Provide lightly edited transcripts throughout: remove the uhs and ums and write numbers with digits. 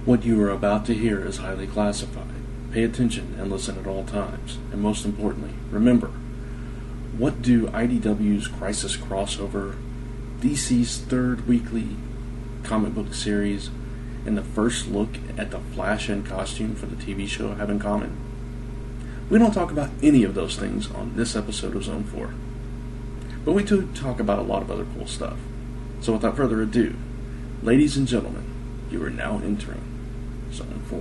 What you are about to hear is highly classified. Pay attention and listen at all times. And most importantly, remember, what do IDW's Crisis Crossover, DC's third weekly comic book series, and the first look at the Flash in costume for the TV show have in common? We don't talk about any of those things on this episode of Zone 4. But we do talk about a lot of other cool stuff. So without further ado, ladies and gentlemen, you are now entering Zone 4.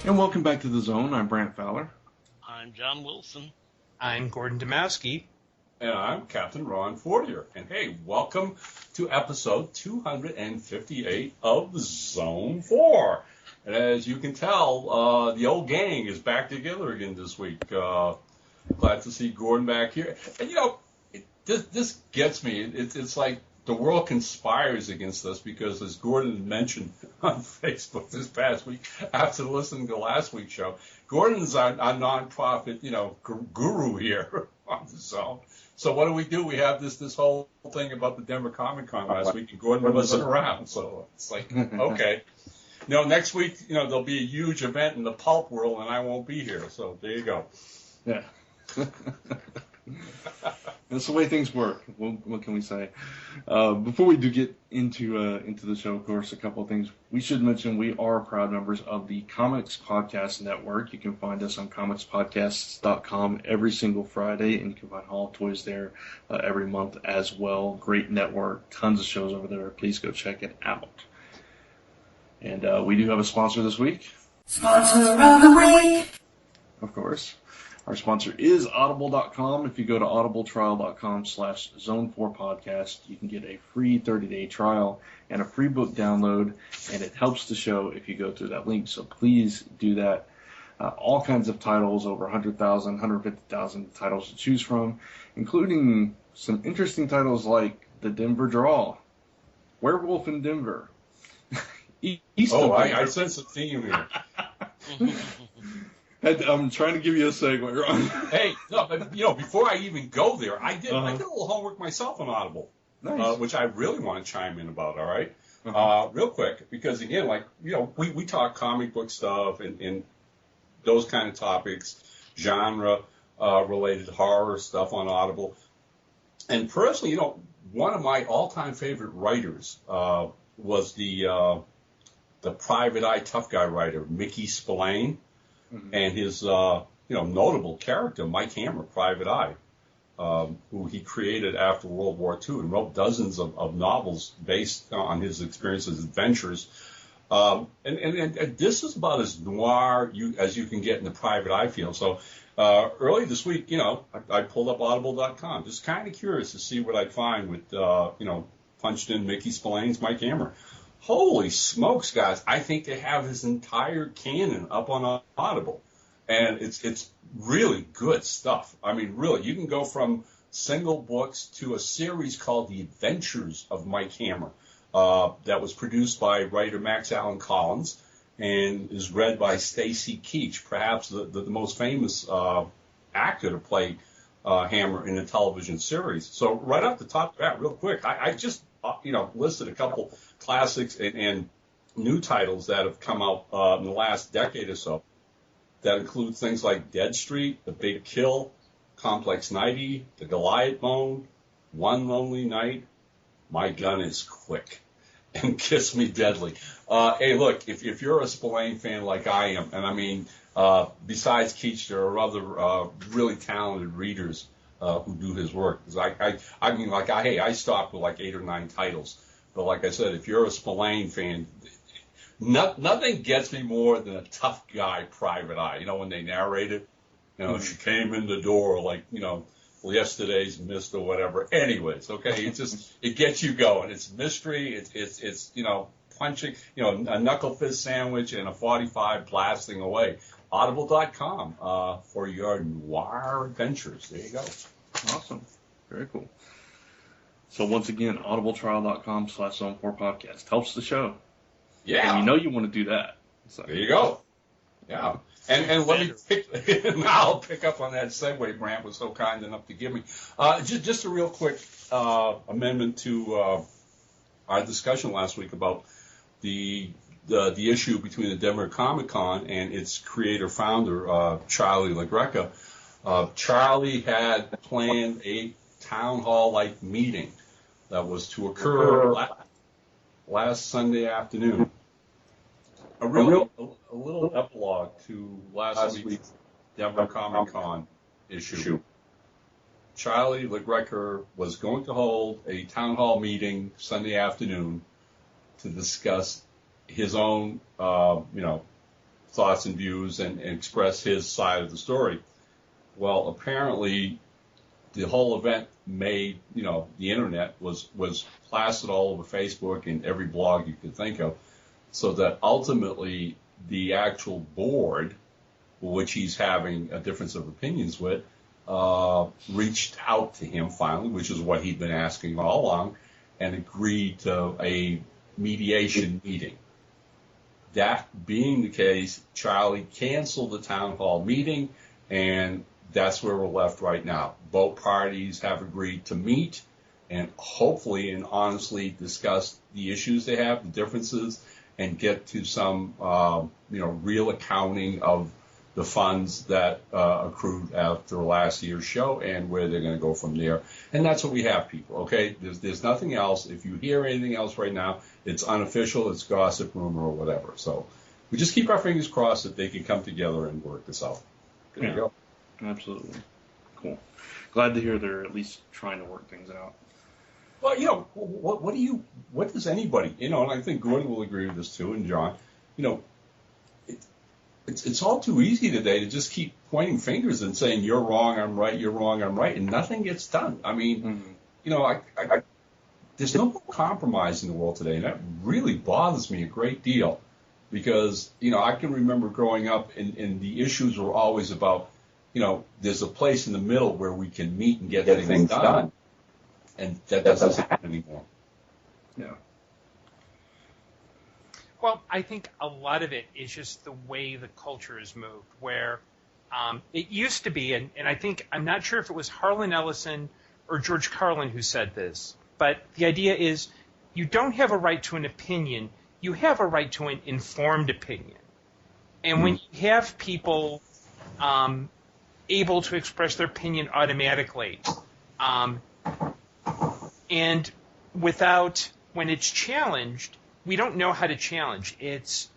And welcome back to the Zone. I'm Brant Fowler. I'm John Wilson. I'm Gordon Damowski. And I'm Captain Ron Fortier. And hey, welcome to episode 258 of Zone 4. And as you can tell, the old gang is back together again this week. Glad to see Gordon back here. And, you know, this gets me. It's like the world conspires against us because, as Gordon mentioned on Facebook this past week, after listening to last week's show, Gordon's our nonprofit, guru here on the Zone. So what do? We have this whole thing about the Denver Comic Con last week, and Gordon wasn't around. So it's like, okay. Next week, there'll be a huge event in the pulp world, and I won't be here. So there you go. Yeah. That's the way things work. What can we say? Before we do get into the show, of course, a couple of things. We should mention we are proud members of the Comics Podcast Network. You can find us on comicspodcasts.com every single Friday, and you can find Hall Toys there every month as well. Great network, tons of shows over there. Please go check it out. And we do have a sponsor this week. Sponsor of the week. Of course. Our sponsor is Audible.com. If you go to audibletrial.com/Zone4Podcast, you can get a free 30-day trial and a free book download, and it helps the show if you go through that link. So please do that. All kinds of titles, over 100,000, 150,000 titles to choose from, including some interesting titles like The Denver Draw, Werewolf in Denver, East of Denver. I sense a theme here. I'm trying to give you a segue, Ron. Hey, no, but before I even go there, I did a little homework myself on Audible, nice. Which I really want to chime in about. All right, real quick, because again, we talk comic book stuff and those kind of topics, genre related horror stuff on Audible, and personally, one of my all-time favorite writers was the Private Eye tough guy writer Mickey Spillane. Mm-hmm. And his, notable character, Mike Hammer, Private Eye, who he created after World War II and wrote dozens of novels based on his experiences, adventures. And this is about as noir as you can get in the Private Eye field. So early this week, I pulled up Audible.com, just kind of curious to see what I'd find with, punched in Mickey Spillane's Mike Hammer. Holy smokes, guys. I think they have his entire canon up on Audible. And it's really good stuff. I mean, really, you can go from single books to a series called The Adventures of Mike Hammer that was produced by writer Max Allan Collins and is read by Stacy Keach, perhaps the most famous actor to play Hammer in a television series. So right off the top of that, real quick, I just listed a couple classics and new titles that have come out in the last decade or so that include things like Dead Street, The Big Kill, Complex 90, The Goliath Bone, One Lonely Night, My Gun is Quick, and Kiss Me Deadly. Hey, look, if you're a Spillane fan like I am, and I mean, besides Keach, there are other really talented readers who do his work. I stopped with like 8 or 9 titles. But like I said, if you're a Spillane fan, nothing gets me more than a tough guy Private Eye. When they narrate it, she came in the door like, yesterday's mist or whatever. Anyways, okay, it gets you going. It's mystery. It's punching, a knuckle fist sandwich and a 45 blasting away. Audible.com for your noir adventures. There you go. Awesome. Very cool. So once again, audibletrial.com/Zone4Podcast helps the show. Yeah. And you want to do that. So. There you go. Yeah. And let me I'll pick up on that segue Brant was so kind enough to give me. Just a real quick amendment to our discussion last week about the issue between the Denver Comic Con and its creator-founder, Charlie LaGreca. Charlie had planned a town hall-like meeting that was to occur last Sunday afternoon. A little epilogue to last week's Denver Comic Con issue. Charlie LaGreca was going to hold a town hall meeting Sunday afternoon to discuss his own, thoughts and views and express his side of the story. Well, apparently, the whole event made, the internet was plastered all over Facebook and every blog you could think of, so that ultimately the actual board, which he's having a difference of opinions with, reached out to him finally, which is what he'd been asking all along, and agreed to a mediation meeting. That being the case, Charlie canceled the town hall meeting, and that's where we're left right now. Both parties have agreed to meet and hopefully and honestly discuss the issues they have, the differences, and get to some, real accounting of the funds that accrued after last year's show and where they're going to go from there. And that's what we have, people, okay? There's nothing else. If you hear anything else right now, it's unofficial, it's gossip, rumor, or whatever. So we just keep our fingers crossed that they can come together and work this out. There you go. Absolutely. Cool. Glad to hear they're at least trying to work things out. Well, what does anybody, and I think Gordon will agree with this too, and John, it's all too easy today to just keep pointing fingers and saying, you're wrong, I'm right, you're wrong, I'm right, and nothing gets done. I mean, there's no compromise in the world today, and that really bothers me a great deal because, I can remember growing up and the issues were always about, there's a place in the middle where we can meet and get things done. And that doesn't happen anymore. Yeah. Well, I think a lot of it is just the way the culture has moved, where it used to be, and I think, I'm not sure if it was Harlan Ellison or George Carlin who said this, but the idea is you don't have a right to an opinion, you have a right to an informed opinion. And when you have people able to express their opinion automatically, and when it's challenged, we don't know how to challenge. It's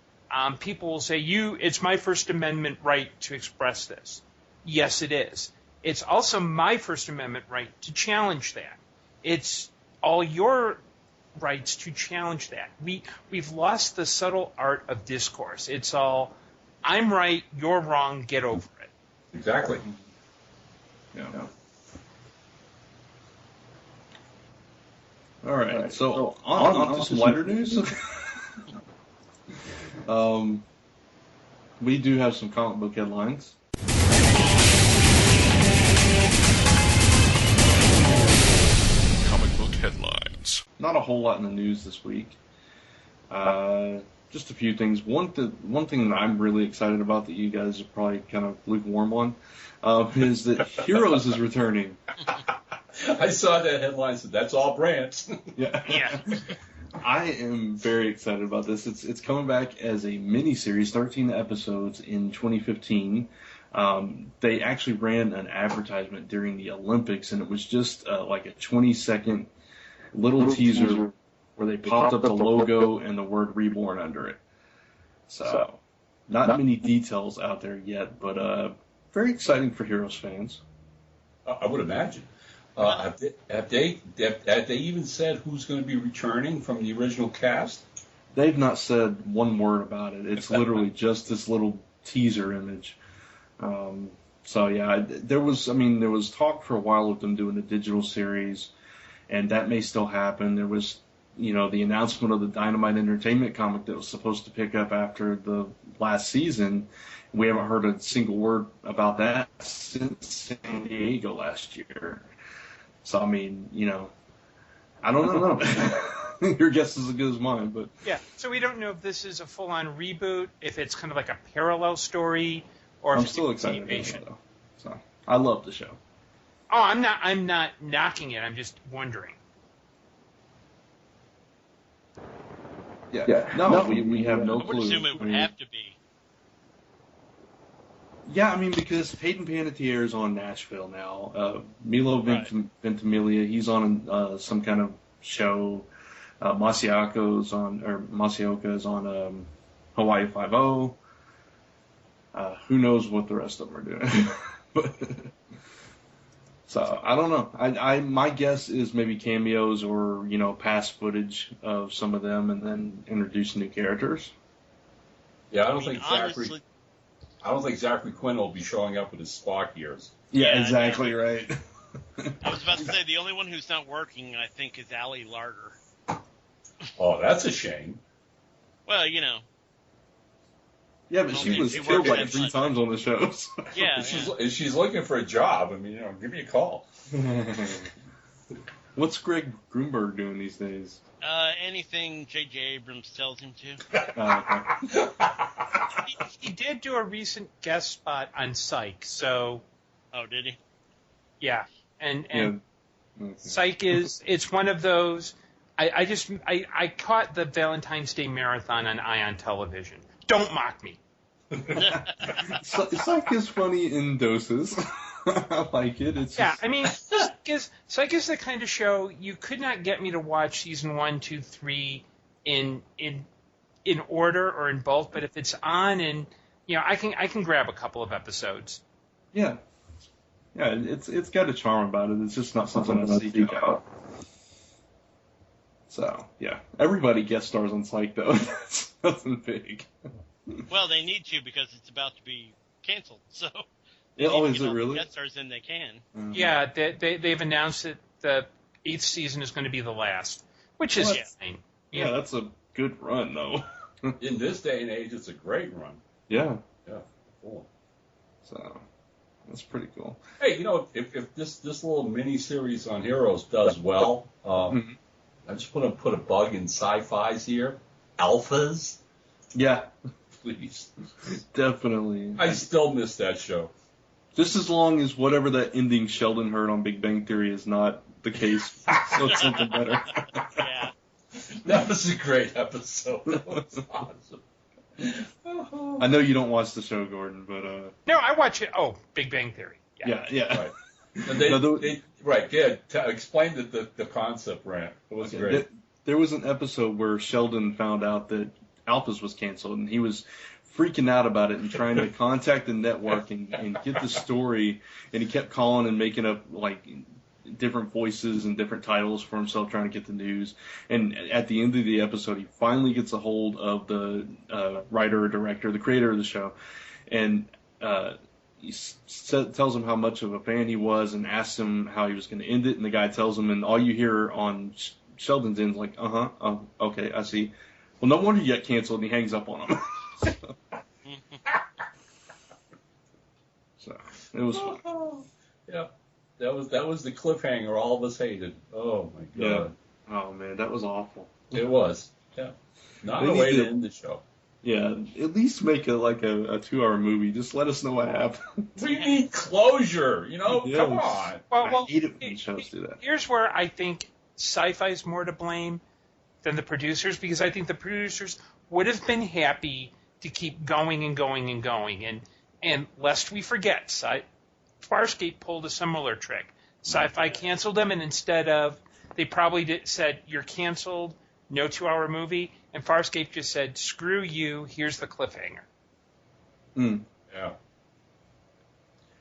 people will say, it's my First Amendment right to express this. Yes, it is. It's also my First Amendment right to challenge that. It's all your rights to challenge that. We've lost the subtle art of discourse. It's all, I'm right, you're wrong, get over it. Exactly. Yeah. All right, so on to some lighter news. We do have some comic book headlines. Comic book headlines. Not a whole lot in the news this week. Just a few things. One thing that I'm really excited about that you guys are probably kind of lukewarm on is that Heroes is returning. I saw that headline, so that's all Brant. Yeah. I am very excited about this. It's coming back as a mini-series, 13 episodes in 2015. They actually ran an advertisement during the Olympics, and it was just like a 20-second little teaser where they popped up the logo and the word Reborn under it. So, not many details out there yet, but very exciting for Heroes fans. I would imagine. Have they even said who's going to be returning from the original cast? They've not said one word about it. It's literally just this little teaser image. So yeah, there was talk for a while of them doing a digital series, and that may still happen. There was, the announcement of the Dynamite Entertainment comic that was supposed to pick up after the last season. We haven't heard a single word about that since San Diego last year. So, I don't know. Your guess is as good as mine, but Yeah, so we don't know if this is a full-on reboot, if it's kind of like a parallel story, or if I'm it's still a excited continuation. about it, though. So I love the show. Oh, I'm not knocking it. I'm just wondering. Yeah. No, we have no I would clue. assume it would have to be. Yeah, I mean, because Hayden Panettiere is on Nashville now. Milo Ventimiglia, he's on some kind of show. Masaoka is on Hawaii Five-0. Who knows what the rest of them are doing? But, so I don't know. My guess is maybe cameos or past footage of some of them, and then introduce new characters. Yeah, I don't think Zachary Quinn will be showing up with his Spock ears. Yeah, exactly right. I was about to say, the only one who's not working, I think, is Ali Larder. Oh, that's a shame. Well, Yeah, but she was killed like 3 times on the shows. Yeah. If she's looking for a job, I mean, give me a call. What's Greg Grunberg doing these days? Anything J.J. Abrams tells him to. He did do a recent guest spot on Psych, so Oh, did he? yeah, and Okay. Psych it's one of those. I caught the Valentine's Day marathon on Ion Television. Don't mock me. Psych is funny in doses. I like it. It's Yeah, just, I mean, Psych is the kind of show you could not get me to watch season 1, 2, 3 in order or in bulk, but if it's on and I can grab a couple of episodes. yeah, it's got a charm about it. It's just not something I seek out. So yeah, everybody guest stars on Psych though. That's nothing big. Well, they need to because it's about to be canceled. So. Is it really? Guest stars in they can. Mm-hmm. Yeah, they've announced that the 8th season is going to be the last, which is fine. Yeah, that's a good run though. In this day and age, it's a great run. Yeah. Yeah, cool. So that's pretty cool. Hey, if this little mini series on Heroes does well, I just want to put a bug in Sci-Fi's here. Alphas, Yeah, please. definitely. I still miss that show. Just as long as whatever that ending Sheldon heard on Big Bang Theory is not the case, so it's something better. Yeah. That was a great episode. That was awesome. I know you don't watch the show, Gordon, but No, I watch it. Oh, Big Bang Theory. yeah. Right. And explain the concept, Rant. It was great. There was an episode where Sheldon found out that Alphas was canceled, and he was freaking out about it and trying to contact the network and get the story, and he kept calling and making up like different voices and different titles for himself trying to get the news. And at the end of the episode, he finally gets a hold of the writer or director, the creator of the show, and he tells him how much of a fan he was and asks him how he was going to end it. And the guy tells him, and all you hear on Sheldon's end is like, oh, okay, I see. Well, no wonder you got canceled, and he hangs up on him. So it was fun. Yeah, that was the cliffhanger all of us hated. Oh my god. Yeah. Oh man, that was awful. It was. Yeah. Not They a way need to to- end the show. Yeah, at least make a 2-hour movie. Just let us know what happened. We need closure. Yes. Come on. Well, I hate it when shows do that. Here's where I think Sci-Fi is more to blame than the producers, because I think the producers would have been happy to keep going and going and going. And lest we forget, Farscape pulled a similar trick. Sci-Fi canceled them, and instead of, they probably said, you're canceled, no 2-hour movie, and Farscape just said, screw you, here's the cliffhanger. Yeah.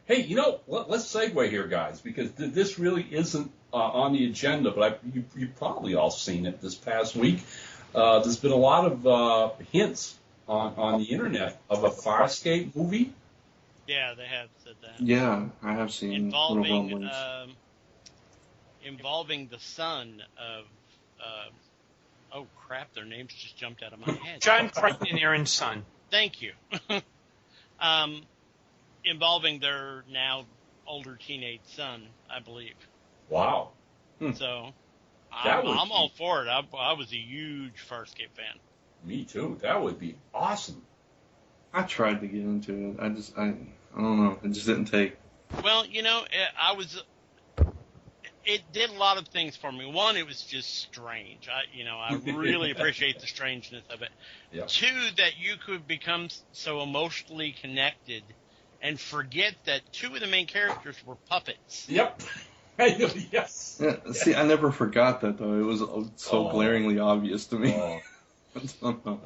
Hey, let's segue here, guys, because this really isn't on the agenda, but you've probably all seen it this past week. There's been a lot of hints on the internet of a Farscape movie. Yeah, they have said that. Yeah, I have seen little rumblings. Involving the son of, oh crap, their names just jumped out of my head. John Crichton and Aaron's son. Thank you. Involving their now older teenage son, I believe. Wow. So, I'm all for it. I was a huge Farscape fan. Me too. That would be awesome. I tried to get into it. I don't know. It just didn't take. Well, it did a lot of things for me. One, it was just strange. I really appreciate the strangeness of it. Yeah. Two, that you could become so emotionally connected and forget that two of the main characters were puppets. Yep. Yes. Yeah, see, I never forgot that, though. It was so glaringly obvious to me. Oh. I don't know.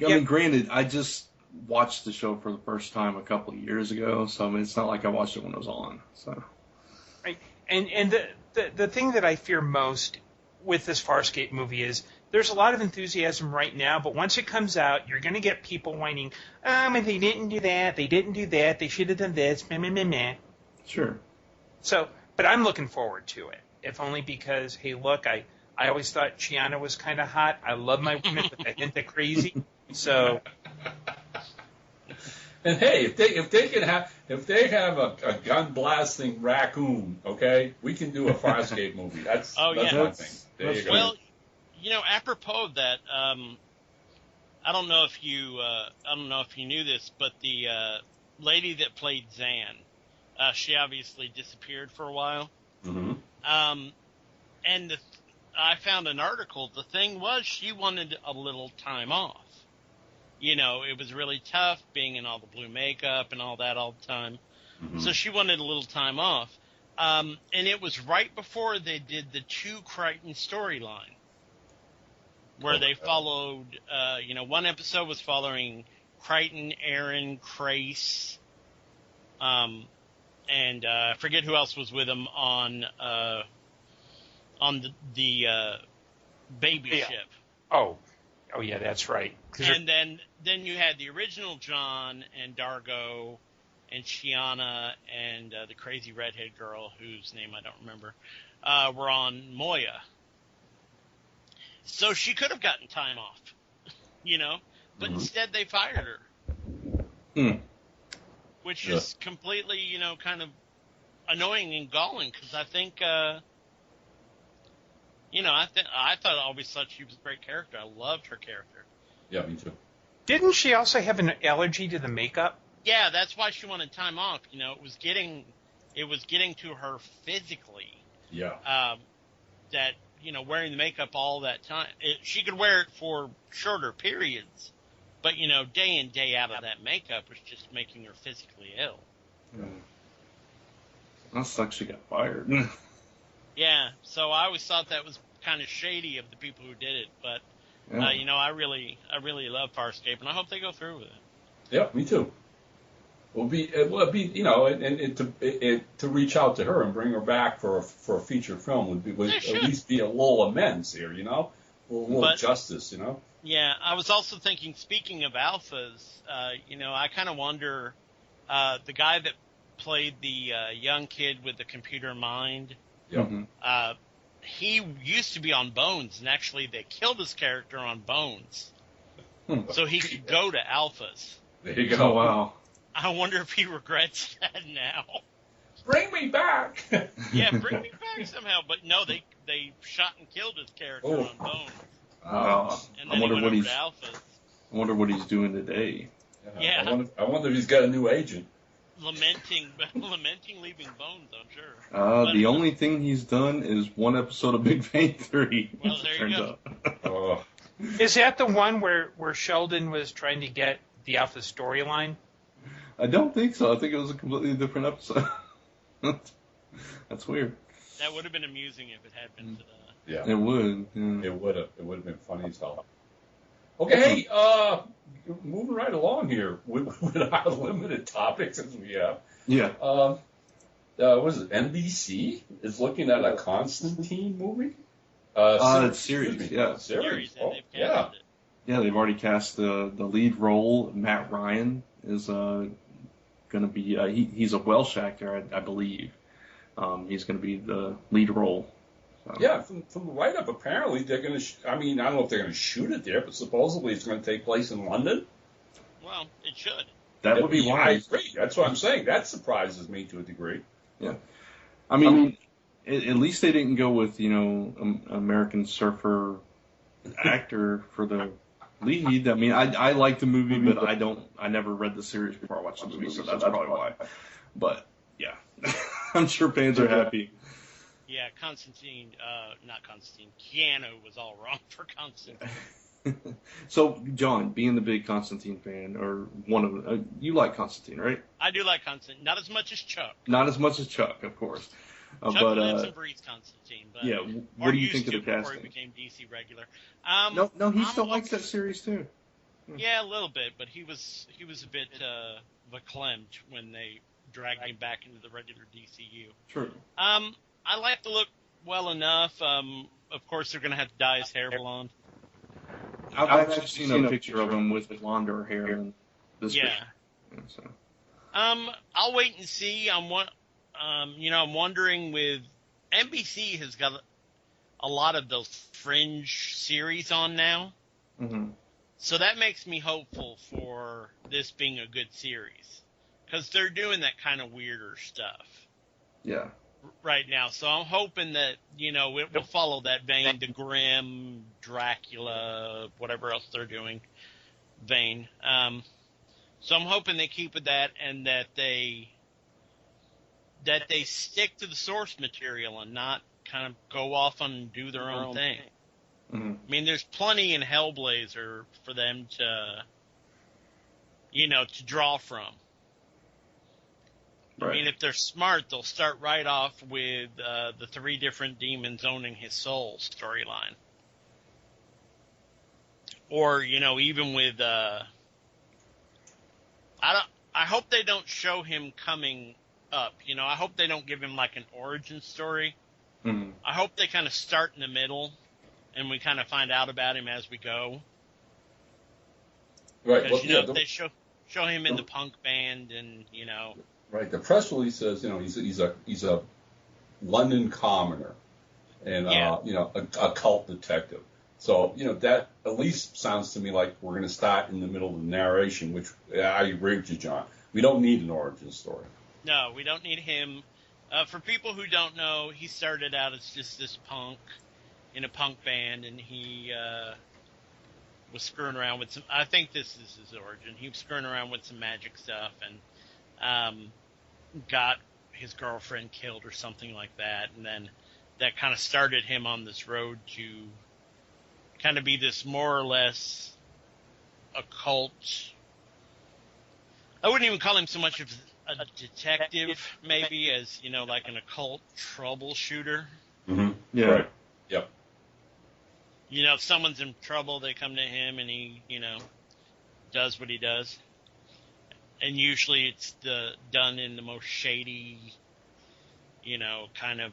I mean, granted, I just watched the show for the first time a couple of years ago, so I mean, it's not like I watched it when it was on. So. Right. And the thing that I fear most with this Farscape movie is there's a lot of enthusiasm right now, but once it comes out, you're going to get people whining, and they didn't do that, they should have done this, meh, meh, meh, meh. Sure. So, but I'm looking forward to it, if only because, hey, look, I always thought Chiana was kind of hot. I love my women with a hint of crazy. So, and hey, if they have a gun blasting raccoon, okay, we can do a Farscape movie. That's one thing. There you go. Well, apropos of that, I don't know if you knew this, but the lady that played Zan, she obviously disappeared for a while. Mm-hmm. And I found an article. The thing was, she wanted a little time off. It was really tough being in all the blue makeup and all that all the time. Mm-hmm. So she wanted a little time off. And it was right before they did the 2 Crichton storyline, where they followed, one episode was following Crichton, Aaron, Crace, and I forget who else was with him on the baby ship. Oh yeah, that's right. And then you had the original John and Dargo and Chiana and the crazy redhead girl whose name I don't remember were on Moya. So she could have gotten time off, but instead they fired her. Which is completely, kind of annoying and galling because I think, I always thought she was a great character. I loved her character. Yeah, me too. Didn't she also have an allergy to the makeup? Yeah, that's why she wanted time off. It was getting to her physically. Yeah. That wearing the makeup all that time, she could wear it for shorter periods, but day in day out of that makeup was just making her physically ill. That sucks. She got fired. Yeah, so I always thought that was kind of shady of the people who did it, but I really love Farscape, and I hope they go through with it. Yeah, me too. It will be to reach out to her and bring her back for a feature film would at least be a little amends here, a little justice, Yeah, I was also thinking, speaking of alphas, I kind of wonder, the guy that played the young kid with the computer mind. Yep. He used to be on Bones, and actually they killed his character on Bones, so he could go to alphas. There you go. Oh, wow. I wonder if he regrets that now. Bring me back. Yeah, bring me back somehow. But no, they shot and killed his character on Bones. And then I wonder he went over to alphas. I wonder what he's doing today. Yeah. I wonder if he's got a new agent. Lamenting leaving Bones, I'm sure. The only thing he's done is one episode of Big Bang Theory. Well, there you go. Oh. Is that the one where Sheldon was trying to get the Alpha storyline? I don't think so. I think it was a completely different episode. That's weird. That would have been amusing if it had been to the... Yeah. It would. Yeah. It would have been funny as hell. Okay, hey, moving right along here with our limited topics as we have. Yeah. What is it? NBC is looking at a Constantine movie. It's series. Yeah. Series. and they've Yeah. casted it. Yeah, they've already cast the lead role. Matt Ryan is going to be. He's a Welsh actor, I believe. He's going to be the lead role. So. Yeah, from the write-up, apparently they're going to. I don't know if they're going to shoot it there, but supposedly it's going to take place in London. Well, it should. That would be I wise. agree. That's what I'm saying. That surprises me to a degree. Yeah. I mean, At least they didn't go with, American Surfer actor for the lead. I mean, I like the movie, but I never read the series before I watched the movie, so that's probably why. But, yeah, I'm sure fans are happy. Yeah, Keanu was all wrong for Constantine. So, John, being the big Constantine fan, or one of them, you like Constantine, right? I do like Constantine, not as much as Chuck. Not as much as Chuck, of course. Chuck but, lives and breathes Constantine. But, yeah, what do you think of the before casting? he became DC regular? No, he still likes that series too. Yeah, a little bit, but he was a bit verklempt when they dragged him back into the regular DCU. True. I like the look well enough. Of course, they're going to have to dye his hair blonde. I've actually seen a picture of him with blonder hair than this picture. Yeah, so. I'll wait and see. I'm wondering with NBC has got a lot of those fringe series on now. Mm-hmm. So that makes me hopeful for this being a good series. Because they're doing that kind of weirder stuff. Yeah. Right now. So I'm hoping that, it will follow that vein, the Grimm, Dracula, whatever else they're doing vein. So I'm hoping they keep with that and that they stick to the source material and not kind of go off and do their own thing. Mm-hmm. I mean, there's plenty in Hellblazer for them to draw from. Right. I mean, if they're smart, they'll start right off with the 3 different demons owning his soul storyline. Or, even with I hope they don't show him coming up. I hope they don't give him like an origin story. Mm-hmm. I hope they kind of start in the middle and we kind of find out about him as we go. Right. Because, Well, if they show him in the punk band and, Right. The press release says, he's a London commoner and, a cult detective. So, that at least sounds to me like we're going to start in the middle of the narration, which I agree with you, John. We don't need an origin story. No, we don't need him. For people who don't know, he started out as just this punk in a punk band, and he was screwing around with some. I think this is his origin. He was screwing around with some magic stuff, and got his girlfriend killed or something like that, and then that kind of started him on this road to kind of be this more or less occult. I wouldn't even call him so much of a detective, maybe, as, like an occult troubleshooter. Mm-hmm. Yeah. Right. Yep. If someone's in trouble, they come to him and he, does what he does. And usually it's done in the most shady, kind of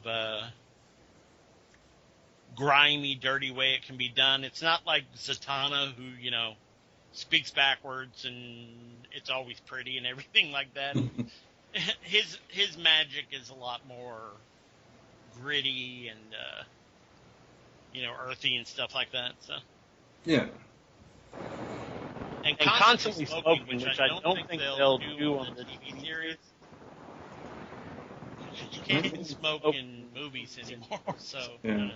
grimy, dirty way it can be done. It's not like Zatanna, who, speaks backwards and it's always pretty and everything like that. His magic is a lot more gritty and earthy and stuff like that. So Yeah. and constantly smoking, which I don't think they'll do on the TV series. You can't even smoke in movies anymore. So Yeah.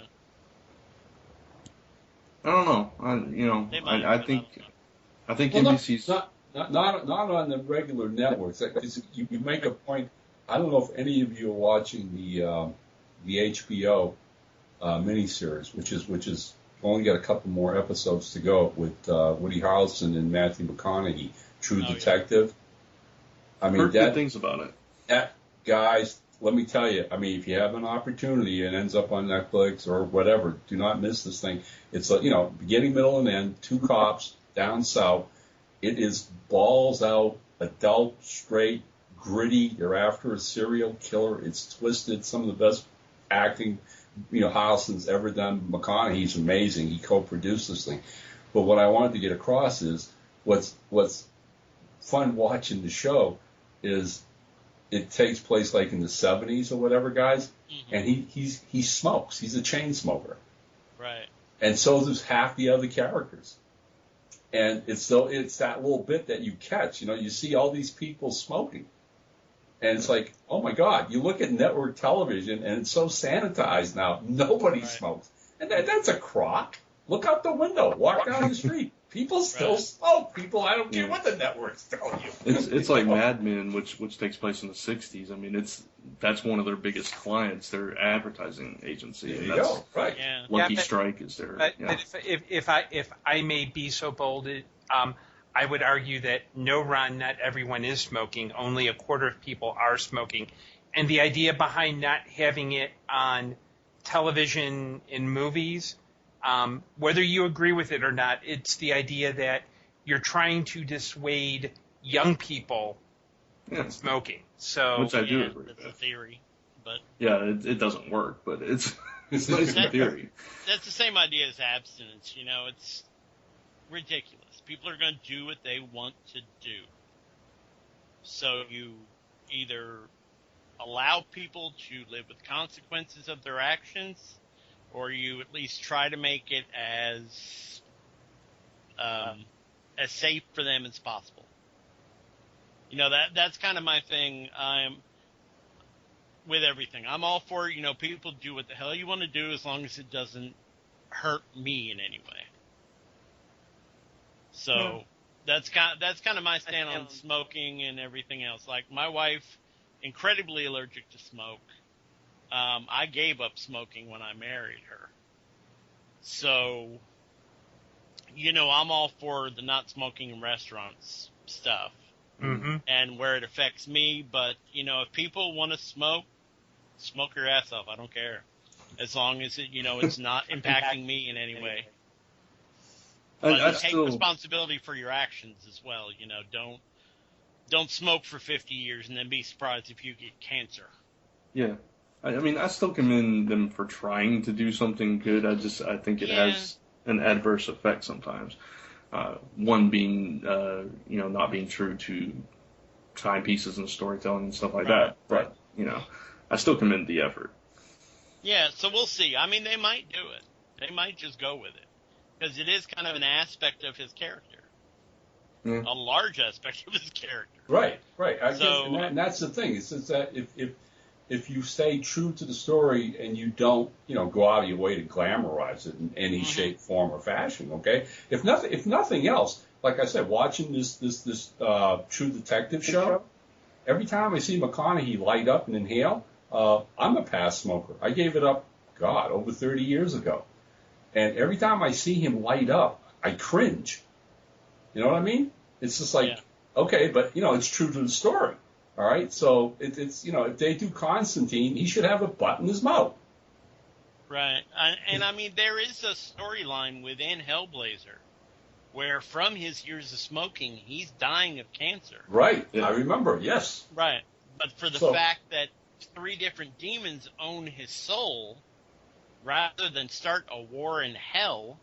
I don't know. I think NBC's Not on the regular networks. You make a point. I don't know if any of you are watching the HBO miniseries, which is only got a couple more episodes to go with Woody Harrelson and Matthew McConaughey, True Detective. I mean, heard good things about it. That, guys, let me tell you. I mean, if you have an opportunity and it ends up on Netflix or whatever, do not miss this thing. It's beginning, middle, and end. 2 cops down south. It is balls out, adult, straight, gritty. They're after a serial killer. It's twisted. Some of the best acting, Harrelson's ever done. McConaughey's amazing. He co-produced this thing. But what I wanted to get across is what's fun watching the show is it takes place like in the 70s or whatever, guys. Mm-hmm. And he smokes. He's a chain smoker. Right. And so does half the other characters. And it's that little bit that you catch. You see all these people smoking. And it's like, oh my God, you look at network television and it's so sanitized now. Nobody smokes. And that's a crock. Look out the window. Walk down the street. People still smoke. People, I don't care what the networks tell you. It's like Mad Men, which takes place in the 60s. I mean, that's one of their biggest clients, their advertising agency. There you go. Right. Yeah. Lucky Strike is their. But if I may be so bold, I would argue that no, Ron, not everyone is smoking. Only a quarter of people are smoking. And the idea behind not having it on television in movies, whether you agree with it or not, it's the idea that you're trying to dissuade young people from smoking. So, which I do agree with. That's a theory. But yeah, it doesn't work, but it's nice in theory. That's the same idea as abstinence. You know, it's ridiculous. People are going to do what they want to do. So you either allow people to live with consequences of their actions, or you at least try to make it as safe for them as possible. You know, that's kind of my thing. I'm with everything. I'm all for, you know, people do what the hell you want to do as long as it doesn't hurt me in any way. So that's kind of my stand on smoking and everything else. Like, my wife, incredibly allergic to smoke. I gave up smoking when I married her. So, you know, I'm all for the not smoking in restaurants stuff. Mm-hmm. And where it affects me. But, you know, if people want to smoke your ass off. I don't care. As long as it, you know, it's not impacting me in any way. But I take still, responsibility for your actions as well. You know, don't smoke for 50 years and then be surprised if you get cancer. yeah. I mean, I still commend them for trying to do something good. I think it has an adverse effect sometimes. One being, you know, not being true to timepieces and storytelling and stuff like that. But, you know, I still commend the effort. Yeah, so we'll see. I mean, they might do it. They might just go with it. Because it is kind of an aspect of his character. Yeah. A large aspect of his character. Right. So, And that's the thing. It's that if you stay true to the story and you don't, you know, go out of your way to glamorize it in any shape, form, or fashion, okay? If nothing else, like I said, watching this True Detective show, every time I see McConaughey light up and inhale, I'm a past smoker. I gave it up, God, over 30 years ago. And every time I see him light up, I cringe. You know what I mean? It's just like, okay, but, you know, it's true to the story. All right? So it's, you know, if they do Constantine, he should have a butt in his mouth. Right. And I mean, there is a storyline within Hellblazer where from his years of smoking, he's dying of cancer. Right. Yeah. I remember, yes. Right. But for the fact that 3 different demons own his soul, rather than start a war in hell,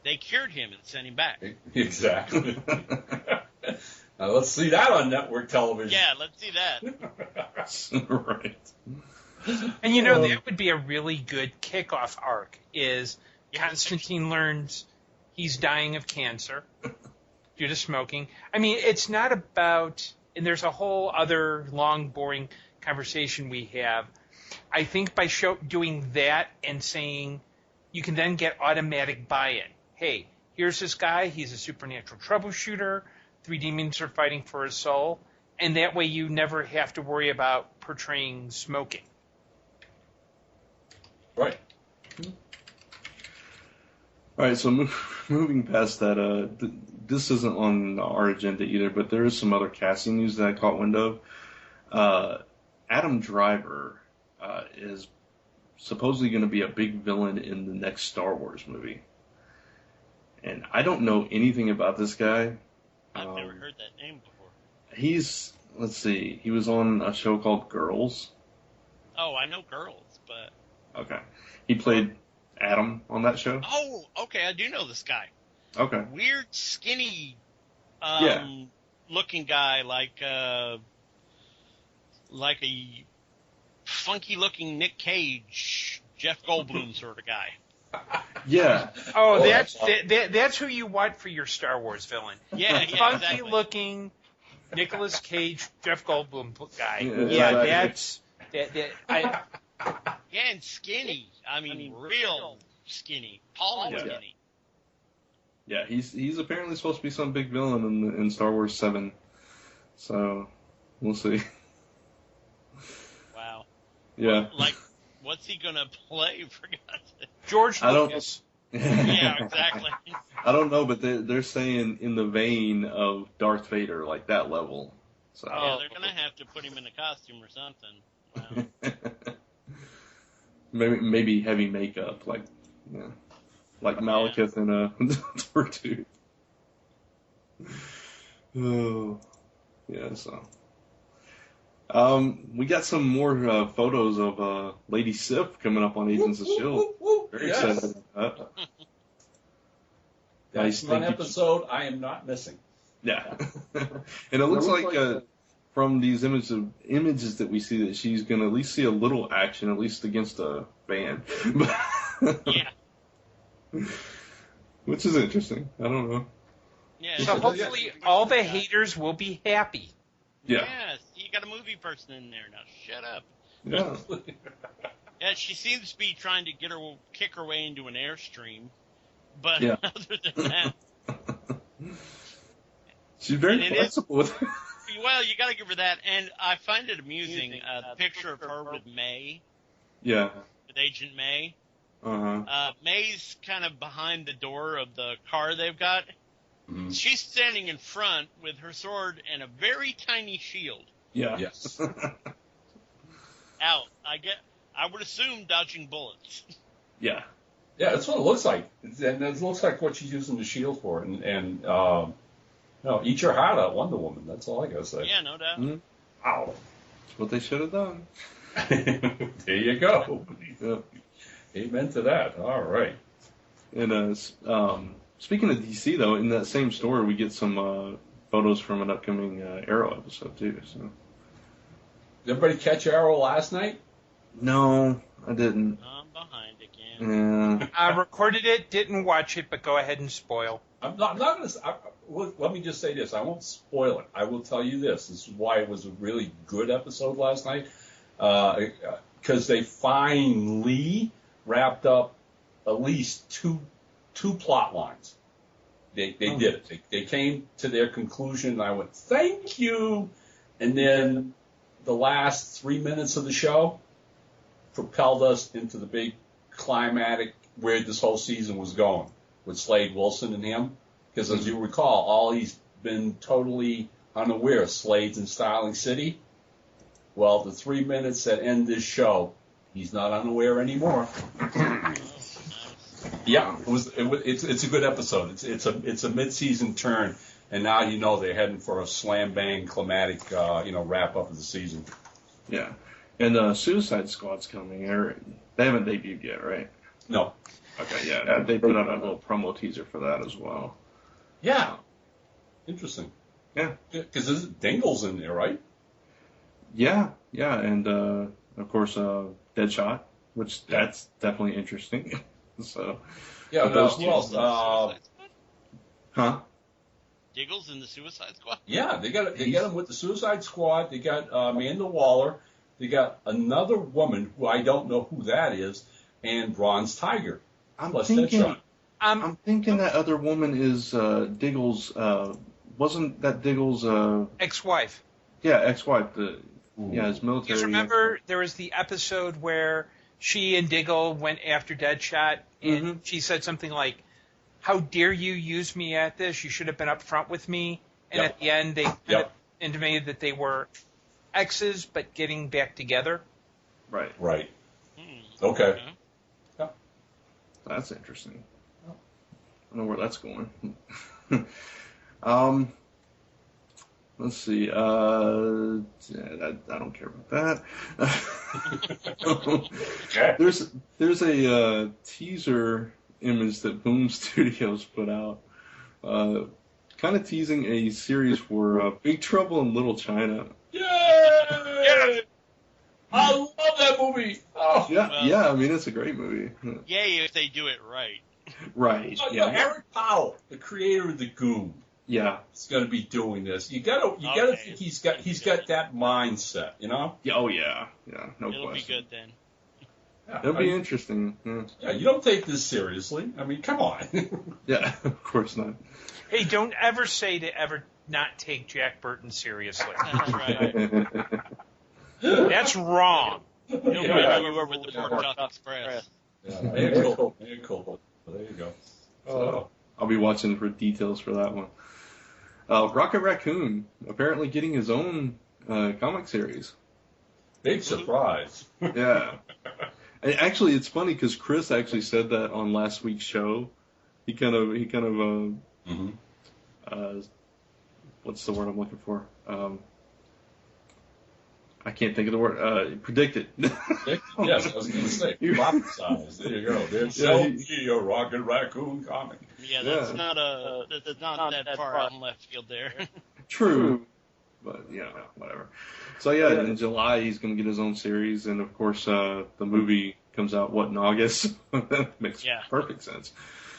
they cured him and sent him back. Exactly. Now let's see that on network television. Yeah, let's see that. Right. And you know, that would be a really good kickoff arc, is Constantine learns he's dying of cancer due to smoking. I mean, it's not about, and there's a whole other long, boring conversation we have. I think by doing that and saying, you can then get automatic buy-in. Hey, here's this guy, he's a supernatural troubleshooter, 3 demons are fighting for his soul, and that way you never have to worry about portraying smoking. Right. All right, so moving past that, this isn't on our agenda either, but there is some other casting news that I caught wind of. Adam Driver is supposedly going to be a big villain in the next Star Wars movie. And I don't know anything about this guy. I've never heard that name before. Let's see, he was on a show called Girls. Oh, I know Girls, but... Okay. He played Adam on that show. Oh, okay, I do know this guy. Okay. Weird, skinny, looking guy, like a funky-looking Nick Cage, Jeff Goldblum sort of guy. Yeah. Oh, that's who you want for your Star Wars villain. Yeah, Funky exactly. looking, Nicolas Cage, Jeff Goldblum guy. Yeah, that's I Yeah, and skinny. I mean, real skinny. Tall and skinny. Yeah, he's apparently supposed to be some big villain in Star Wars 7. So, we'll see. Wow. Yeah. Like, what's he gonna play, for God's sake? George Lucas. Yeah, exactly. I don't know, but they're saying in the vein of Darth Vader, like that level. So. Yeah, they're gonna have to put him in a costume or something. Wow. maybe heavy makeup, like Malekith in a Thor 2. Oh, yeah. So, we got some more photos of Lady Sif coming up on Agents of Shield. Very excited about that. That's one episode I am not missing. Yeah, and it looks like from these images that we see that she's going to at least see a little action, at least against a van. Yeah. Which is interesting. I don't know. Yeah. So hopefully all the haters will be happy. Yeah. Yes, you got a movie person in there now. Shut up. Yeah. Yeah, she seems to be trying to kick her way into an airstream, but Yeah. other than that, She's very flexible with it. well, you got to give her that. And I find it amusing. The picture of her with May, Yeah. with Agent May. Uh-huh. May's kind of behind the door of the car they've got. Mm-hmm. She's standing in front with her sword and a very tiny shield. Yeah. Yes. Out. I would assume dodging bullets. Yeah. Yeah, that's what it looks like. And it looks like what she's using the shield for. And eat your heart out, Wonder Woman. That's all I got to say. Yeah, no doubt. Mm-hmm. Wow. That's what they should have done. There you go. Yeah. Amen to that. All right. And speaking of DC, though, in that same story, we get some photos from an upcoming Arrow episode, too. So. Did everybody catch Arrow last night? No, I didn't. I'm behind again. Yeah. I recorded it, didn't watch it, but go ahead and spoil. I'm not going to. Let me just say this. I won't spoil it. I will tell you this. This is why it was a really good episode last night. Because they finally wrapped up at least two plot lines. They did it. They came to their conclusion, and I went, thank you. And then the last 3 minutes of the show propelled us into the big climatic where this whole season was going with Slade Wilson and him. Because as you recall, all he's been totally unaware, Slade's in Starling City. Well, the 3 minutes that end this show, he's not unaware anymore. Yeah, it's a good episode. It's a mid-season turn, and now you know they're heading for a slam bang climatic wrap up of the season. Yeah. And Suicide Squad's coming. They haven't debuted yet, right? No. Okay, yeah. They put out a little promo teaser for that as well. Yeah. Interesting. Yeah. Because there's Dingle's in there, right? Yeah, and of course Deadshot, which that's definitely interesting. So yeah, those who else? Huh? Diggle's in the Suicide Squad? Yeah, they got him with the Suicide Squad. They got Amanda Waller. They got another woman who I don't know who that is, and Bronze Tiger. I'm plus thinking Deadshot. I'm thinking that other woman is Diggle's. Wasn't that Diggle's Ex-wife. Yeah, ex-wife. His military. Because remember, there was the episode where she and Diggle went after Deadshot, and she said something like, "How dare you use me at this? You should have been up front with me." And at the end, they kind of intimated that they were exes, but getting back together. Right. Right. Okay. Yeah. That's interesting. I don't know where that's going. Let's see. I don't care about that. Okay. There's a teaser image that Boom Studios put out, kind of teasing a series for Big Trouble in Little China. Yay! I love that movie. Oh. Yeah. I mean, it's a great movie. Yay, if they do it right. Right. Eric Powell, the creator of The Goon. Yeah. He's going to be doing this. You gotta think he's got that mindset, you know? Yeah. Oh yeah. Yeah. No It'll question. be good then. Yeah, It'll be interesting. Yeah. Yeah, you don't take this seriously. I mean, come on. Yeah. Of course not. Hey, don't ever say to ever not take Jack Burton seriously. That's right. That's wrong. He'll bring you over with the Pork Chop Express. Yeah, very cool. Very cool. There you go. So, I'll be watching for details for that one. Rocket Raccoon apparently getting his own comic series. big surprise. Yeah. And actually, it's funny because Chris actually said that on last week's show. He kind of what's the word I'm looking for? I can't think of the word. Predicted. Yes, I was going to say prophesize. There you go. There's a Rocket Raccoon comic. Yeah, that's not that far out in left field there. True. But, whatever. So, yeah, in July, he's going to get his own series. And, of course, the movie comes out, in August? That makes perfect sense.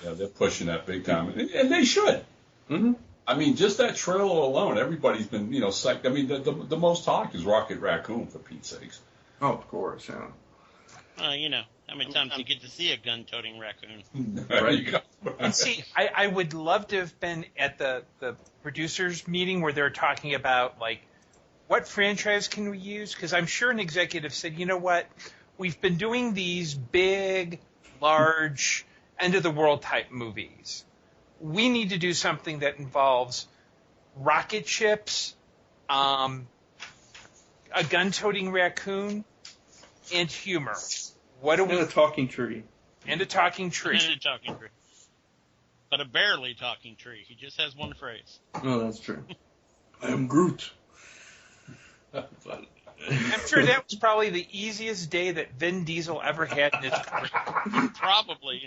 Yeah, they're pushing that big time. And they should. Mm-hmm. I mean, just that trailer alone, everybody's been, psyched. I mean, the most talk is Rocket Raccoon, for Pete's sakes. Oh, of course, yeah. How many times do you get to see a gun-toting raccoon? Right. You go. And see, I would love to have been at the producers meeting where they're talking about, like, what franchise can we use? Because I'm sure an executive said, you know what, we've been doing these big, large, end-of-the-world type movies. We need to do something that involves rocket ships, a gun-toting raccoon, and humor. What do we? And a talking tree. And a talking tree. And a talking tree. But a barely talking tree. He just has one phrase. No, that's true. I am Groot. I'm sure that was probably the easiest day that Vin Diesel ever had in his career. Probably,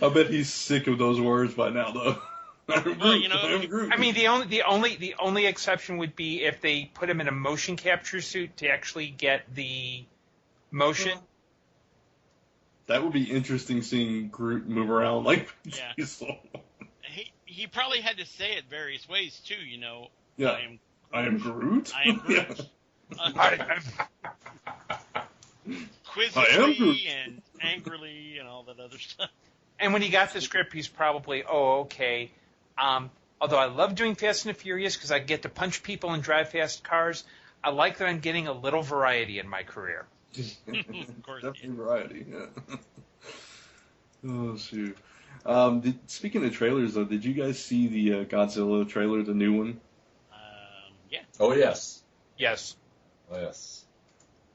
I bet he's sick of those words by now, though. I'm Groot. I mean, the only exception would be if they put him in a motion capture suit to actually get the motion. That would be interesting seeing Groot move around like Diesel. He probably had to say it various ways too, Yeah. I am Groot. I am Groot. Groot. Quizzically and angrily and all that other stuff. And when he got the script, he's probably, okay. Although I love doing Fast and the Furious because I get to punch people and drive fast cars, I like that I'm getting a little variety in my career. Of course, definitely variety. Yeah. Oh shoot. Speaking of trailers, though, did you guys see the Godzilla trailer, the new one? Yeah. Oh, yes. Yes. Oh, yes.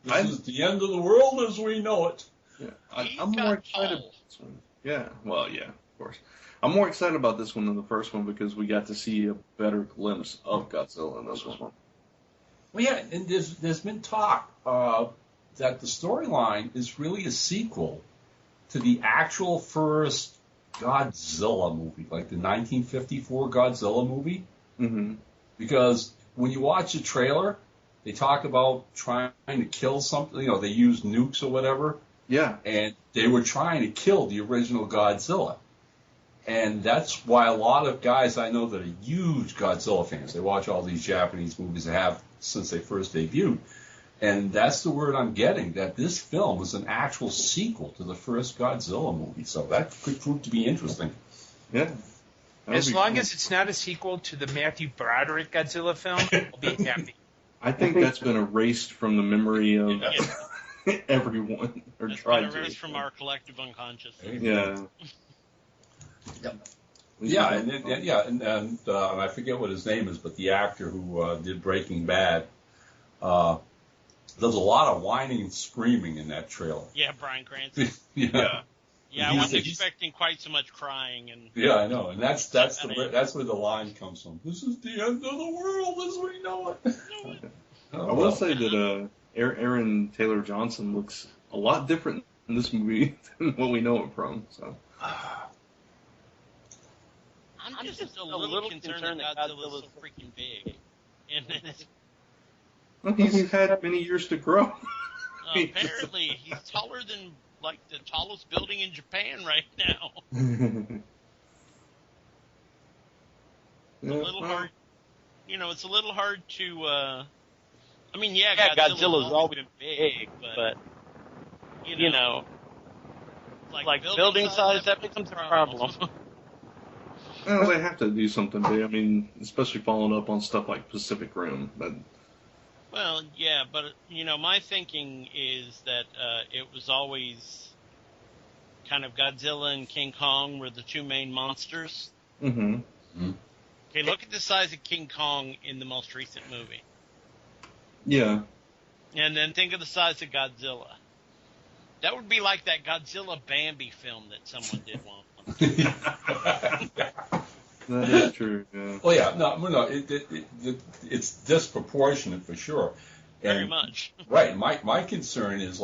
This is the end of the world as we know it. Yeah. I'm more excited about this one. Yeah. Well, yeah, of course. I'm more excited about this one than the first one because we got to see a better glimpse of Godzilla in this one. Well, yeah, and there's been talk that the storyline is really a sequel to the actual first Godzilla movie, like the 1954 Godzilla movie. Mm-hmm. Because when you watch the trailer, they talk about trying to kill something. They use nukes or whatever. Yeah. And they were trying to kill the original Godzilla. And that's why a lot of guys I know that are huge Godzilla fans, they watch all these Japanese movies they have since they first debuted. And that's the word I'm getting, that this film is an actual sequel to the first Godzilla movie. So that could prove to be interesting. Yeah. As long as it's not a sequel to the Matthew Broderick Godzilla film, I'll be happy. I think that's been erased from the memory of everyone. Or that's tried been erased to. from our collective unconscious. Yeah. Yeah, and I forget what his name is, but the actor who did Breaking Bad, there's a lot of whining and screaming in that trailer. Yeah, Bryan Cranston. Yeah. Yeah, I wasn't expecting quite so much crying and. Yeah, I know, and that's where the line comes from. This is the end of the world as we know it. I will say that Aaron Taylor Johnson looks a lot different in this movie than what we know him from. So. I'm just a little concerned that Godzilla's so freaking big. And Well, he's had many years to grow. Apparently, he's taller than like the tallest building in Japan right now. It's a little hard. It's a little hard to. I mean, Godzilla's always been big, but like building size, that becomes a problem. Well, they have to do something big. I mean, especially following up on stuff like Pacific Rim. But well, yeah, but my thinking is that it was always kind of Godzilla and King Kong were the two main monsters. Mm-hmm. Okay, look at the size of King Kong in the most recent movie. Yeah. And then think of the size of Godzilla. That would be like that Godzilla Bambi film that someone did once. That is true, yeah. Well, yeah, no, it's disproportionate for sure. Very much. Right. My concern is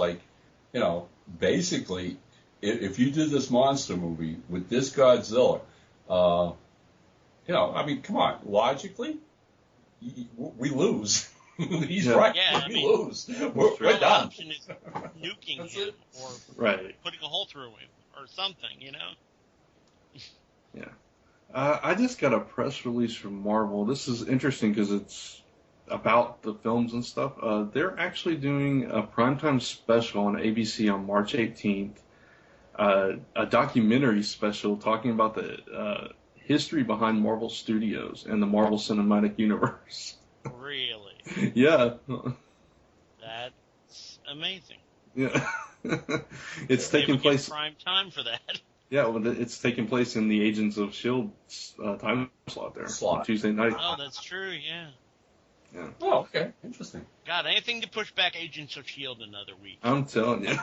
basically, if you did this monster movie with this Godzilla, I mean, come on, logically, we lose. He's right. Yeah, we lose. We're done. Option is nuking him or putting a hole through him or something, Yeah. I just got a press release from Marvel. This is interesting because it's about the films and stuff. They're actually doing a primetime special on ABC on March 18th, a documentary special talking about the history behind Marvel Studios and the Marvel Cinematic Universe. Really? Yeah. That's amazing. Yeah. It's taking place. Prime time for that. Yeah, well, it's taking place in the Agents of S.H.I.E.L.D. time slot there. Tuesday night. Oh, that's true, yeah. Yeah. Oh, okay. Interesting. God, anything to push back Agents of S.H.I.E.L.D. another week. I'm telling you.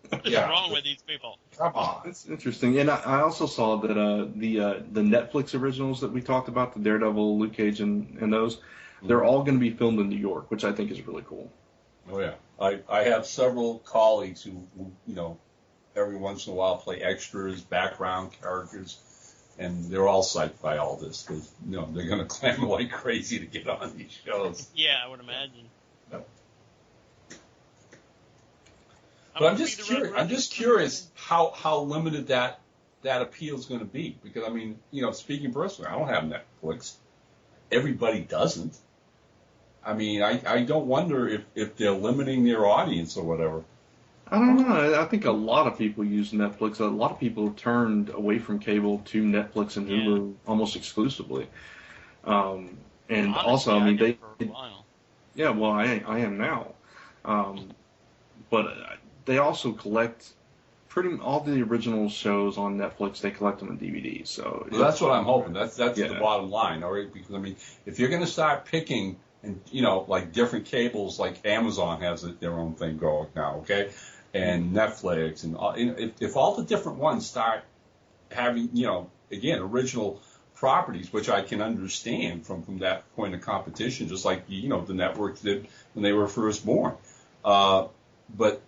What's wrong with these people? Come on. It's interesting. And I also saw that the Netflix originals that we talked about, the Daredevil, Luke Cage, and those, they're all going to be filmed in New York, which I think is really cool. Oh, yeah. I have several colleagues who every once in a while play extras, background characters, and they're all psyched by all this because they're going to clamor like crazy to get on these shows. Yeah, I would imagine. Yep. But I'm just curious how limited that appeal is going to be because I mean speaking personally, I don't have Netflix. Everybody doesn't. I mean, I don't wonder if they're limiting their audience or whatever. I don't know. I think a lot of people use Netflix. A lot of people turned away from cable to Netflix and Hulu almost exclusively. And honestly, also, I mean, they. For a while. Yeah, well, I am now. But they also collect pretty all the original shows on Netflix. They collect them on DVDs. So that's what I'm hoping. That's the bottom line, all right? Because I mean, if you're going to start picking, and like different cables, like Amazon has their own thing going now, okay? And Netflix, and if all the different ones start having, again, original properties, which I can understand from that point of competition, just like the networks did when they were first born. But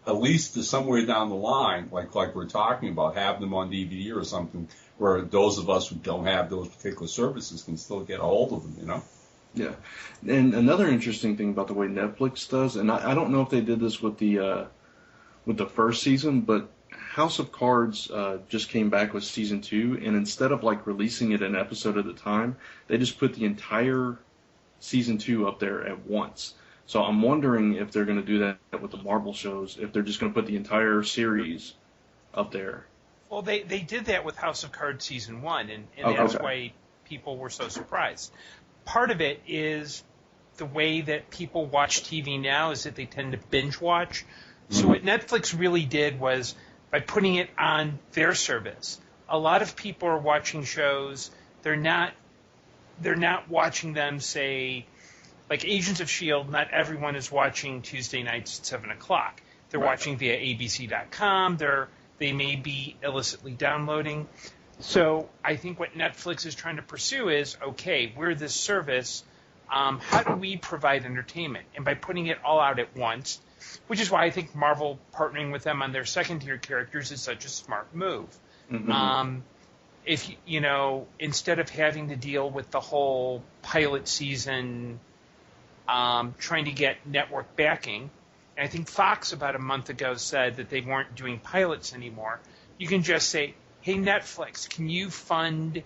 at least to somewhere down the line, like we're talking about, have them on DVD or something, where those of us who don't have those particular services can still get a hold of them, Yeah, and another interesting thing about the way Netflix does, and I don't know if they did this with the first season, but House of Cards just came back with season 2, and instead of releasing it an episode at a time, they just put the entire season 2 up there at once. So I'm wondering if they're going to do that with the Marvel shows, if they're just going to put the entire series up there. Well, they did that with House of Cards season 1, and that's why people were so surprised. Part of it is the way that people watch TV now is that they tend to binge watch. So what Netflix really did was, by putting it on their service, a lot of people are watching shows. They're not watching them, say, like Agents of S.H.I.E.L.D., not everyone is watching Tuesday nights at 7 o'clock. They're watching via ABC.com. They may be illicitly downloading. So I think what Netflix is trying to pursue is, okay, we're this service. How do we provide entertainment? And by putting it all out at once, which is why I think Marvel partnering with them on their second-tier characters is such a smart move. Mm-hmm. If instead of having to deal with the whole pilot season, trying to get network backing, and I think Fox about a month ago said that they weren't doing pilots anymore. You can just say, hey, Netflix, can you fund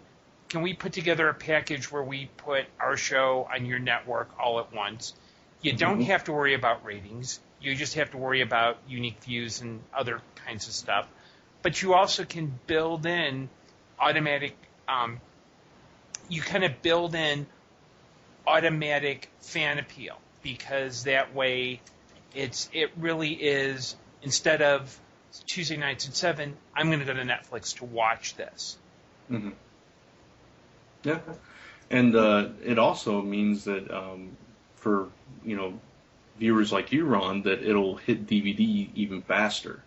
can we put together a package where we put our show on your network all at once? You don't have to worry about ratings. You just have to worry about unique views and other kinds of stuff. But you also can build in automatic, you kind of build in automatic fan appeal, because that way it really is, instead of Tuesday nights at 7, I'm going to go to Netflix to watch this. Mm-hmm. Yeah. And it also means that for, viewers like you, Ron, that it'll hit DVD even faster.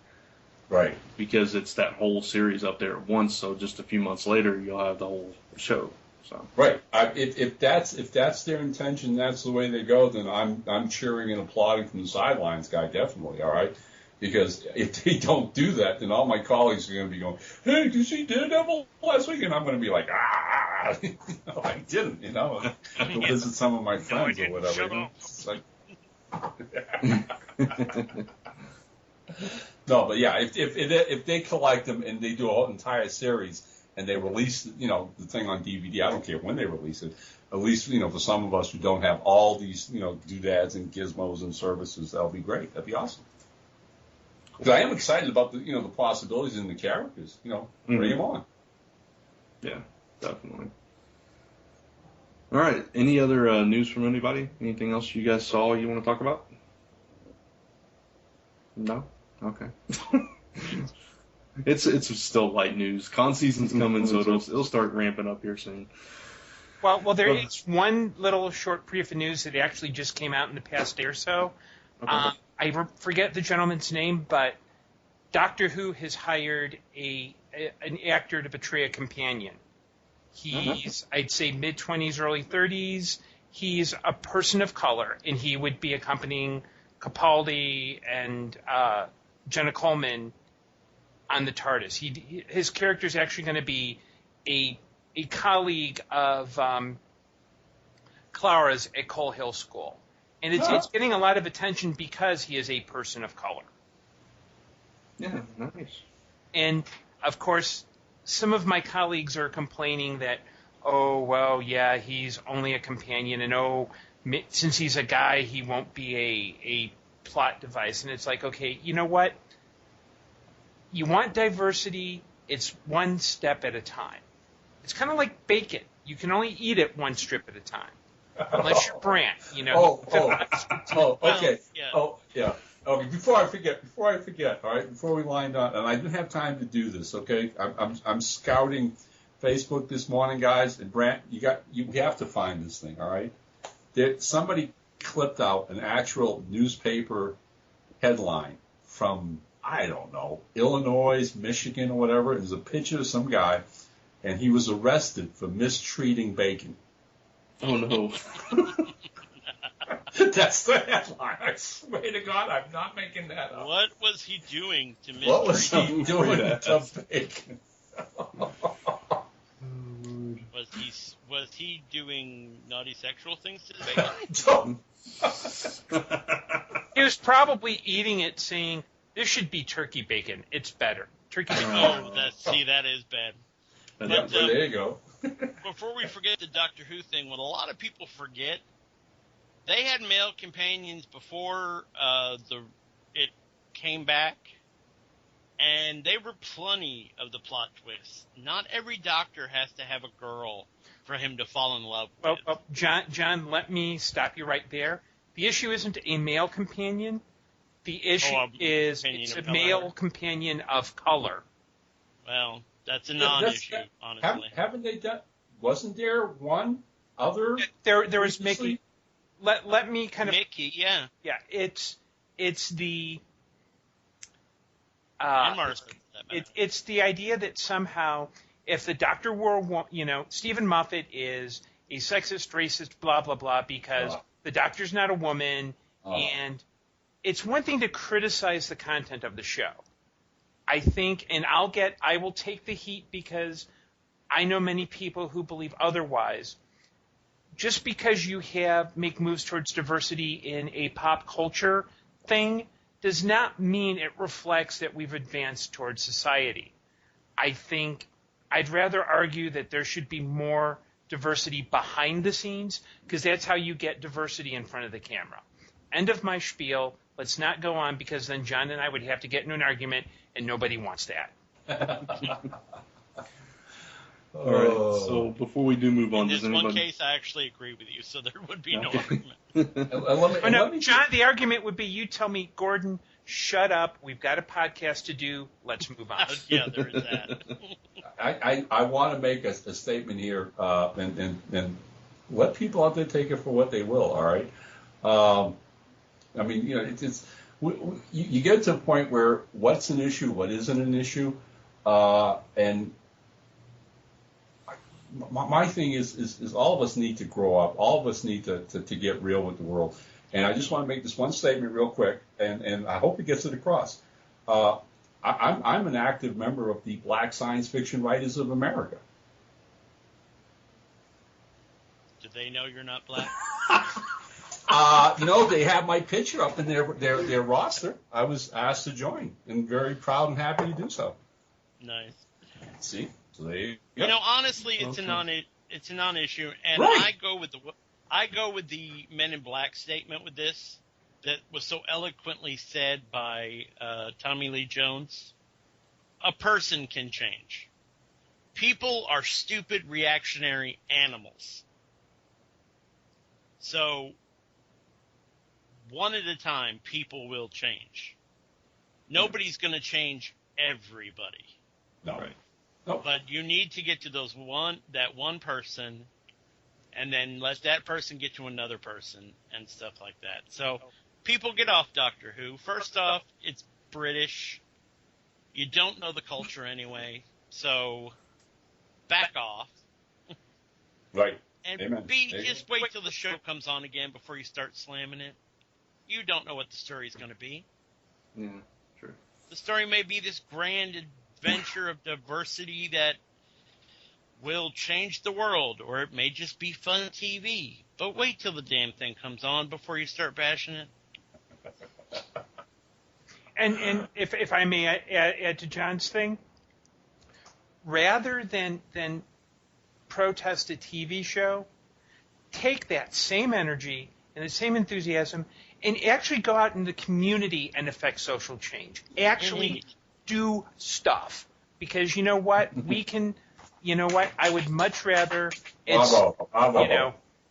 Right. Because it's that whole series up there at once, so just a few months later you'll have the whole show. So. Right. If that's their intention, that's the way they go, then I'm cheering and applauding from the sidelines, guy, definitely, all right? Because if they don't do that, then all my colleagues are going to be going, hey, did you see Daredevil last week? And I'm going to be like, no, I didn't, Go visit some of my friends or whatever. It's like, no, but yeah, if they collect them and they do a whole entire series and they release, the thing on DVD, I don't care when they release it. At least, for some of us who don't have all these, doodads and gizmos and services, that'll be great. That'd be awesome. Because I am excited about the possibilities in the characters. Bring them on. Yeah, definitely. All right. Any other news from anybody? Anything else you guys saw you want to talk about? No? Okay. It's still light news. Con season's coming, so it'll start ramping up here soon. Well, there is one little short brief of news that actually just came out in the past day or so. Okay. I forget the gentleman's name, but Doctor Who has hired an actor to portray a companion. He's, I'd say, mid-20s, early 30s. He's a person of color, and he would be accompanying Capaldi and Jenna Coleman on the TARDIS. His character is actually going to be a colleague of Clara's at Coal Hill School. And it's getting a lot of attention because he is a person of color. Yeah, nice. And, of course, some of my colleagues are complaining that, he's only a companion, and since he's a guy, he won't be a plot device. And it's like, okay, you know what? You want diversity, it's one step at a time. It's kind of like bacon. You can only eat it one strip at a time. Unless you're Brant, okay. Yeah. Oh, yeah. Okay, before I forget, all right, before we wind on, and I didn't have time to do this, okay? I'm scouting Facebook this morning, guys, and Brant, you have to find this thing, all right? Somebody clipped out an actual newspaper headline from, I don't know, Illinois, Michigan, or whatever. It was a picture of some guy, and he was arrested for mistreating bacon. Oh, no. That's the headline. I swear to God, I'm not making that up. What was he doing to mistreat? What was he doing to bacon? Was he doing naughty sexual things to the bacon? He was probably eating it saying, this should be turkey bacon. It's better. Turkey bacon. That is bad. But, there you go. Before we forget the Doctor Who thing, what a lot of people forget, they had male companions before it came back, and they were plenty of the plot twists. Not every Doctor has to have a girl for him to fall in love with. Well, John, let me stop you right there. The issue isn't a male companion. The issue is it's a male companion of color. Well, that's a non-issue, honestly. Haven't they done? Wasn't there one other? There was Mickey. Let me kind of Mickey, yeah. Yeah, it's the and Marston. It's the idea that somehow if the Doctor were, Stephen Moffat is a sexist, racist, blah blah blah, because the Doctor's not a woman, and it's one thing to criticize the content of the show. I think, and I will take the heat because I know many people who believe otherwise. Just because you make moves towards diversity in a pop culture thing does not mean it reflects that we've advanced towards society. I think I'd rather argue that there should be more diversity behind the scenes, because that's how you get diversity in front of the camera. End of my spiel. Let's not go on, because then John and I would have to get into an argument, and nobody wants that. All right. So before we do move on, in does this anybody? one case, I actually agree with you, so there would be no Okay. argument. John, the argument would be you tell me, Gordon, shut up. We've got a podcast to do. Let's move on. Yeah, there is that. I want to make a statement here, and let people out there take it for what they will. All right. I mean, you get to a point where what's an issue, what isn't an issue, and my thing is all of us need to grow up. All of us need to get real with the world. And I just want to make this one statement real quick, and I hope it gets it across. I'm an active member of the Black Science Fiction Writers of America. Do they know you're not black? They have my picture up in their roster. I was asked to join, and very proud and happy to do so. Nice. See, so there you You go. know, honestly, it's a non-issue, and Right. I go with the Men in Black statement with this that was so eloquently said by Tommy Lee Jones. A person can change. People are stupid, reactionary animals. So, one at a time, people will change. Nobody's going to change everybody. No. Right. No. But you need to get to that one person, and then let that person get to another person and stuff like that. So people get off Doctor Who. First off, it's British. You don't know the culture anyway, so back off. Right. And Amen. B, There you just wait till the show comes on again before you start slamming it. You don't know what the story's going to be. Yeah, true. The story may be this grand adventure of diversity that will change the world, or it may just be fun TV. But wait till the damn thing comes on before you start bashing it. And if I may add to John's thing, rather than protest a TV show, take that same energy and the same enthusiasm and actually go out in the community and affect social change. Actually Indeed. do stuff. Because you know what? I would much rather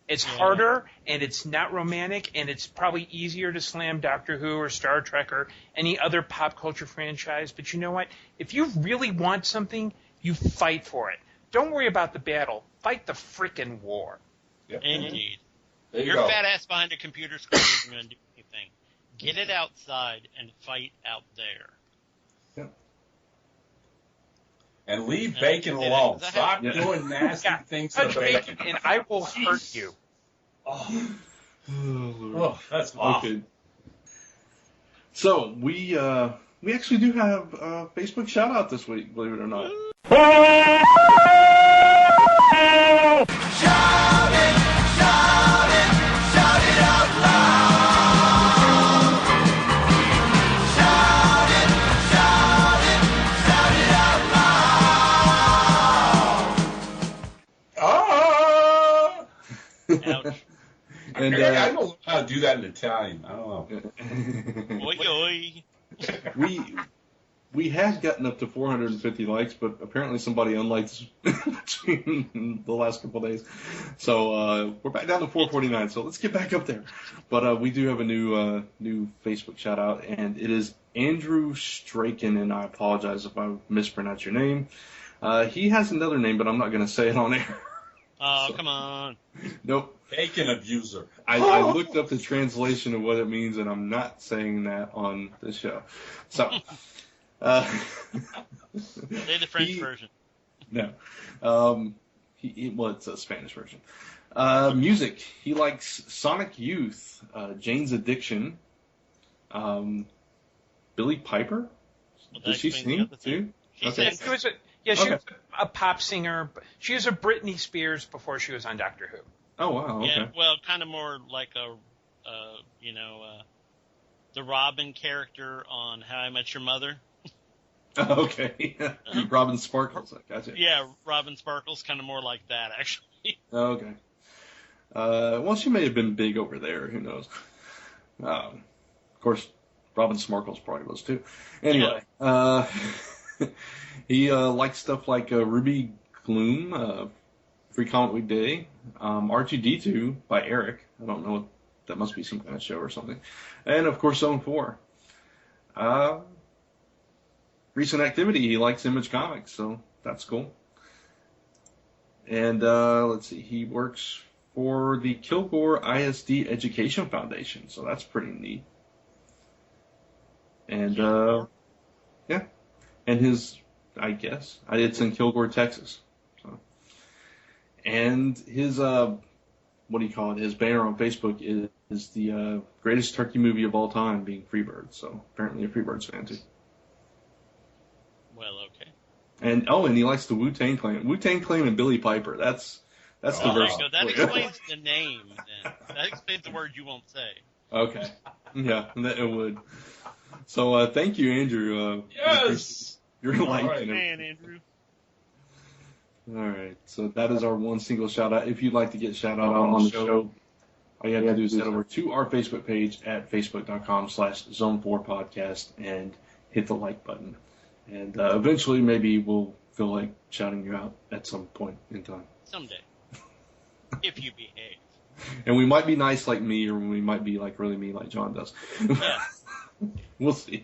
it's harder and it's not romantic and it's probably easier to slam Doctor Who or Star Trek or any other pop culture franchise. But you know what? If you really want something, you fight for it. Don't worry about the battle. Fight the frickin' war. Yep. Indeed. There you Your go. fat ass behind a computer screen isn't going to do anything. Get it outside and fight out there. And leave bacon alone. Stop Yeah. doing nasty things to Touch bacon. bacon and I will hurt you. Oh, that's awful. Okay. So we actually do have a Facebook shout out this week, believe it or not. Ah! Ouch. And I don't know how to do that in Italian. I don't know. Oi, oi. we had gotten up to 450 likes, but apparently somebody unliked between the last couple of days. So we're back down to 449. So let's get back up there. But we do have a new Facebook shout out, and it is Andrew Straken, and I apologize if I mispronounce your name. He has another name, but I'm not going to say it on air. Oh, come on. Nope. Bacon abuser. I looked up the translation of what it means, and I'm not saying that on the show. So, Say the French version. No. It's a Spanish version. Music. He likes Sonic Youth, Jane's Addiction, Billy Piper. Well, Does she that explains sing the other thing. too? She Okay. sings. She was Okay. a pop singer. She was a Britney Spears before she was on Doctor Who. Oh, wow. Okay. Yeah, well, kind of more like the Robin character on How I Met Your Mother. Okay. Robin Sparkles. I gotcha. Yeah, Robin Sparkle's kind of more like that, actually. Okay. Well, she may have been big over there. Who knows? Of course, Robin Sparkles probably was too. Anyway, he likes stuff like Ruby Gloom, Free Comic Week Day, R2D2 by Eric. I don't know. That must be some kind of show or something. And, of course, Zone 4. Recent activity, he likes Image Comics, so that's cool. And let's see, he works for the Kilgore ISD Education Foundation, so that's pretty neat. And, yeah. And his, I guess, it's in Kilgore, Texas. So. And his, what do you call it, his banner on Facebook is the greatest turkey movie of all time, being Freebirds. So apparently a Freebirds fan, too. Well, okay. And he likes the Wu-Tang Clan. Wu-Tang Clan and Billy Piper. That's the There verse. you go. That explains the name, then. That explains the word you won't say. Okay. Yeah, it would. So thank you, Andrew. Yes! You're liking it. Man, Andrew. All right. So that is our one single shout out. If you'd like to get shout out on the show, all you have to do is head over to our Facebook page at facebook.com/Zone4Podcast and hit the like button. And eventually, maybe we'll feel like shouting you out at some point in time. Someday. If you behave. And we might be nice like me, or we might be like really mean like John does. Yeah. We'll see.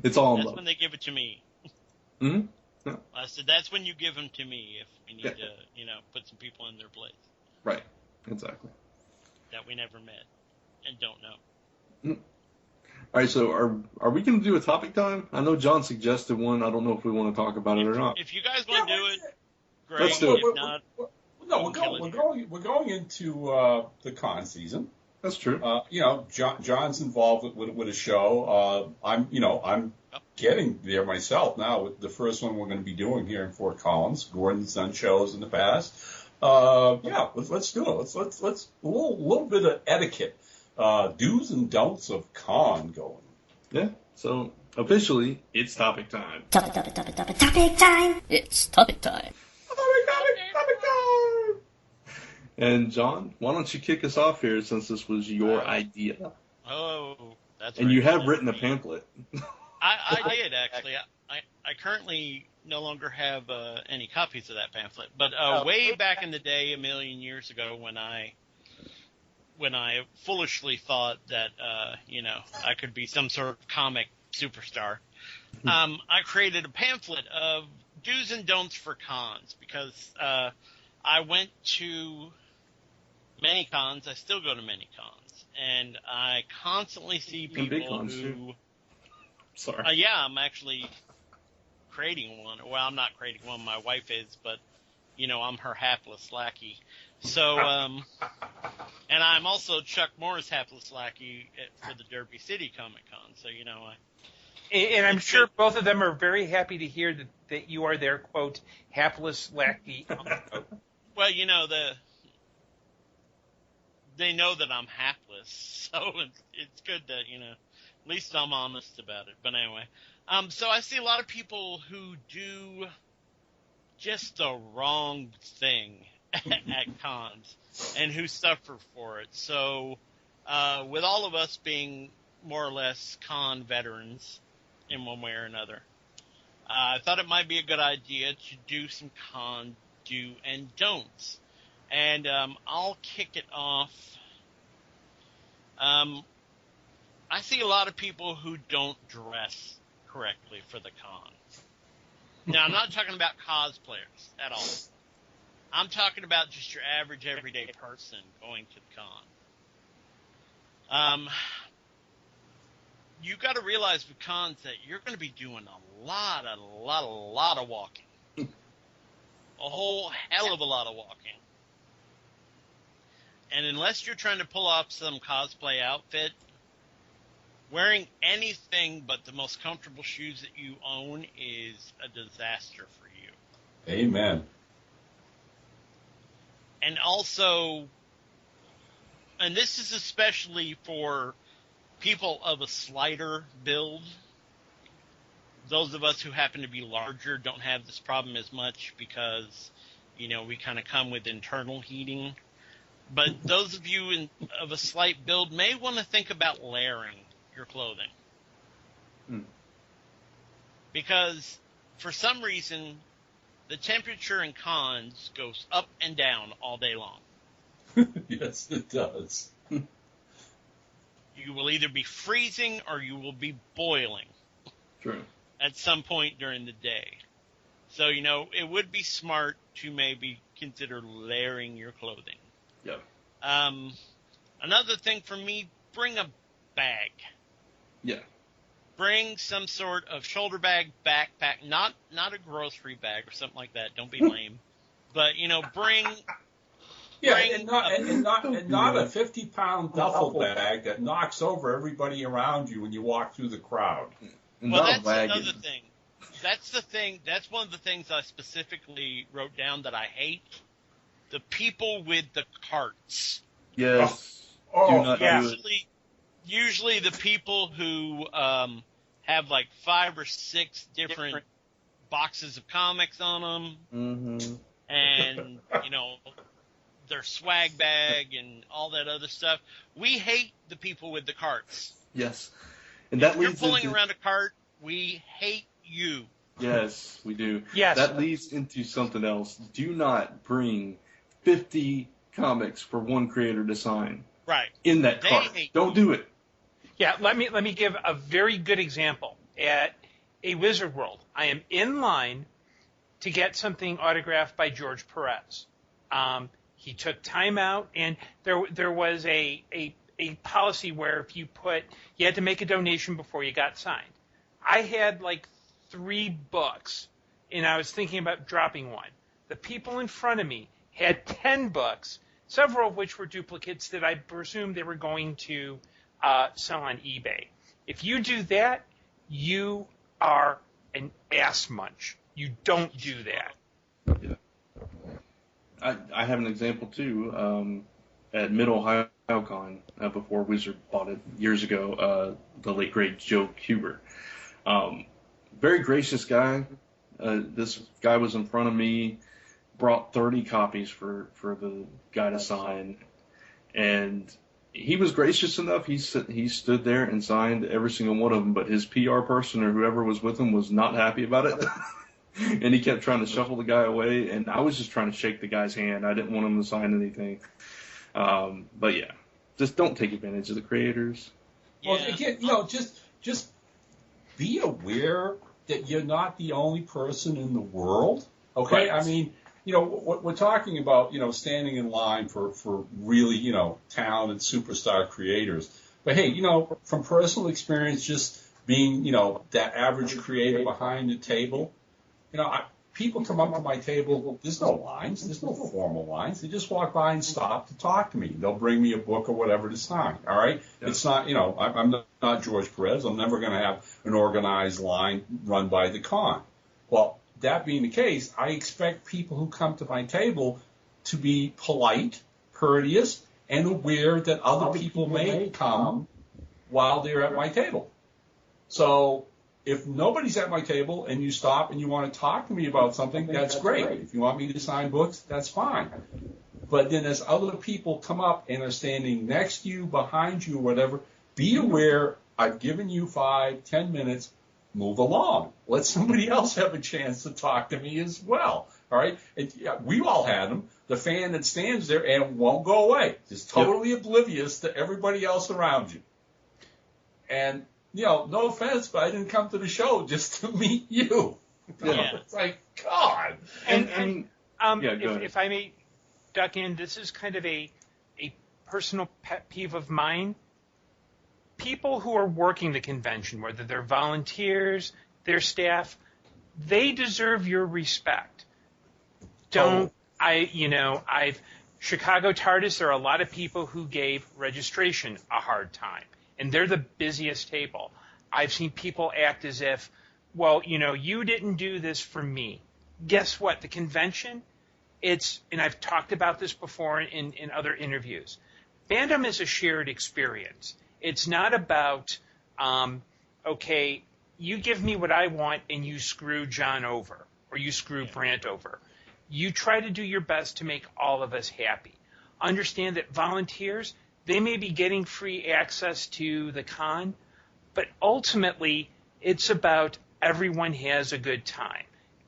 It's all in That's love. when they give it to me. Mm-hmm. Yeah. I said, that's when you give them to me if we need to, put some people in their place. Right. Exactly. That we never met and don't know. Mm-hmm. All right, so are we going to do a topic time? I know John suggested one. I don't know if we want to talk about it or not. If you guys want to do it, great. Let's do it. If not, No, we're going into the con season. That's true. John's involved with a show. I'm getting there myself now with the first one we're going to be doing here in Fort Collins. Gordon's done shows in the past. Let's do it. Let's a little bit of etiquette, do's and don'ts of con going. Yeah. So officially, it's topic time. Topic time. It's topic time. Topic time. And John, why don't you kick us off here since this was your idea? oh, that's And right. you have written a pamphlet. I did, actually. I currently no longer have any copies of that pamphlet. But way back in the day, a million years ago, when I foolishly thought that, I could be some sort of comic superstar, I created a pamphlet of do's and don'ts for cons because I went to many cons. I still go to many cons. And I constantly see And big people cons, who... too. Sorry. Yeah, I'm actually creating one. Well, I'm not creating one. My wife is, but, I'm her hapless lackey. So, and I'm also Chuck Moore's hapless lackey for the Derby City Comic Con. So, And I'm sure both of them are very happy to hear that you are their, quote, hapless lackey. Well, they know that I'm hapless, so it's good that, at least I'm honest about it. But anyway, so I see a lot of people who do just the wrong thing at cons and who suffer for it. So with all of us being more or less con veterans in one way or another, I thought it might be a good idea to do some con do and don'ts. And I'll kick it off. I see a lot of people who don't dress correctly for the con. Now, I'm not talking about cosplayers at all. I'm talking about just your average, everyday person going to the con. You got to realize with cons that you're going to be doing a lot of walking. A whole hell of a lot of walking. And unless you're trying to pull off some cosplay outfit, wearing anything but the most comfortable shoes that you own is a disaster for you. Amen. And also, and this is especially for people of a slighter build, those of us who happen to be larger don't have this problem as much because, we kind of come with internal heating. But those of you of a slight build may want to think about layering your clothing. Because for some reason, the temperature in cons goes up and down all day long. Yes, it does. You will either be freezing or you will be boiling. True. At some point during the day. So, it would be smart to maybe consider layering your clothing. Yep. Another thing for me, bring a bag. Yeah. Bring some sort of shoulder bag, backpack, not a grocery bag or something like that. Don't be lame. But, bring... Yeah, and not a 50-pound duffel bag that knocks over everybody around you when you walk through the crowd. Well, that's another thing. That's one of the things I specifically wrote down that I hate. The people with the carts. Yes. Usually the people who have like 5 or 6 different boxes of comics on them. Mm-hmm. And, their swag bag and all that other stuff. We hate the people with the carts. Yes. And that if you're pulling around a cart, we hate you. Yes, we do. Yes. That leads into something else. Do not bring 50 comics for one creator to sign. Right. In that cart. Don't do it. Yeah, let me give a very good example. At a Wizard World, I am in line to get something autographed by George Perez. He took time out, and there was a policy where if you had to make a donation before you got signed. I had like 3 books, and I was thinking about dropping one. The people in front of me had 10 books, several of which were duplicates that I presumed they were going to sell on eBay. If you do that, you are an ass munch. You don't do that. Yeah. I have an example, too. At Mid-Ohio Con, before Wizard bought it years ago, the late, great Joe Huber. Very gracious guy. This guy was in front of me, brought 30 copies for the guy to sign, and he was gracious enough. He stood there and signed every single one of them, but his PR person or whoever was with him was not happy about it. And he kept trying to shuffle the guy away, and I was just trying to shake the guy's hand. I didn't want him to sign anything. But yeah, just don't take advantage of the creators. Well, again, just be aware that you're not the only person in the world. Okay, right. I mean, what we're talking about, standing in line for really, talented superstar creators. But hey, from personal experience, just being, that average creator behind the table. People come up to my table. There's no lines. There's no formal lines. They just walk by and stop to talk to me. They'll bring me a book or whatever to sign. All right. Yeah. It's not, I'm not George Perez. I'm never going to have an organized line run by the con. Well, that being the case, I expect people who come to my table to be polite, courteous, and aware that other people may come while they're at my table. So if nobody's at my table and you stop and you want to talk to me about something, that's great. If you want me to sign books, that's fine. But then as other people come up and are standing next to you, behind you, or whatever, be aware I've given you 5-10 minutes. Move along. Let somebody else have a chance to talk to me as well. All right? And we all had them. The fan that stands there and won't go away. Just totally oblivious to everybody else around you. And no offense, but I didn't come to the show just to meet you. Yeah. It's like, God. If I may duck in, this is kind of a personal pet peeve of mine. People who are working the convention, whether they're volunteers, their staff, they deserve your respect. Chicago TARDIS, there are a lot of people who gave registration a hard time. And they're the busiest table. I've seen people act as if, you didn't do this for me. Guess what? The convention, and I've talked about this before in other interviews, fandom is a shared experience. It's not about, you give me what I want and you screw John over or you screw Brant over. You try to do your best to make all of us happy. Understand that volunteers, they may be getting free access to the con, but ultimately it's about everyone has a good time.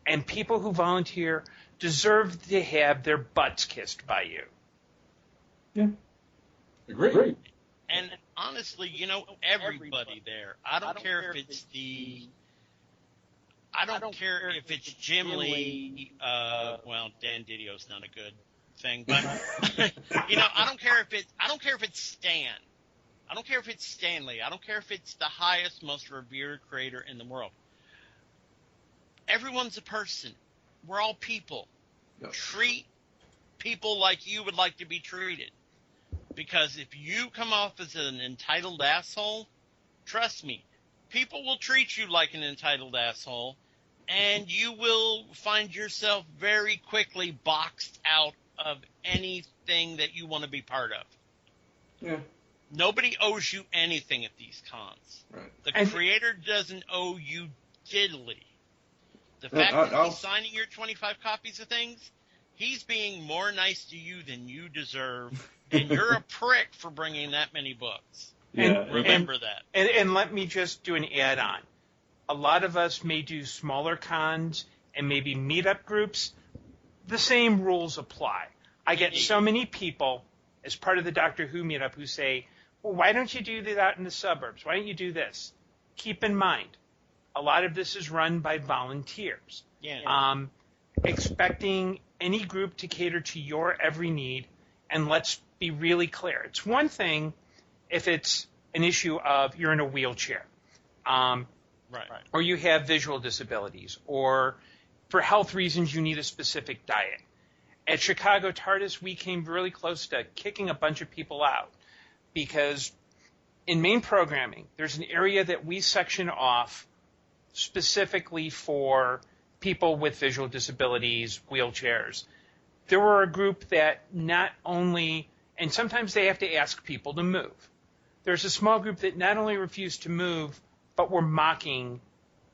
And people who volunteer deserve to have their butts kissed by you. Yeah. Agreed. And honestly, you know, everybody there. I don't care if it's Jim Lee. Well, Dan Didio's not a good thing, but you know, I don't care if it's Stan. I don't care if it's Stanley. I don't care if it's the highest, most revered creator in the world. Everyone's a person. We're all people. Yep. Treat people like you would like to be treated. Because if you come off as an entitled asshole, trust me, people will treat you like an entitled asshole, and you will find yourself very quickly boxed out of anything that you want to be part of. Yeah. Nobody owes you anything at these cons. Right. The creator doesn't owe you diddly. The fact that he's signing your 25 copies of things, he's being more nice to you than you deserve, and you're a prick for bringing that many books. Yeah. Remember that. And let me just do an add-on. A lot of us may do smaller cons and maybe meetup groups. The same rules apply. I get so many people as part of the Doctor Who meetup who say, well, why don't you do that out in the suburbs? Why don't you do this? Keep in mind, a lot of this is run by volunteers. Yeah. Expecting any group to cater to your every need, and let's be really clear. It's one thing if it's an issue of you're in a wheelchair, Right. or you have visual disabilities, or for health reasons you need a specific diet. At Chicago TARDIS, we came really close to kicking a bunch of people out because in main programming, there's an area that we section off specifically for people with visual disabilities, wheelchairs. There were a group that not only, and sometimes they have to ask people to move. There's a small group that not only refused to move, but were mocking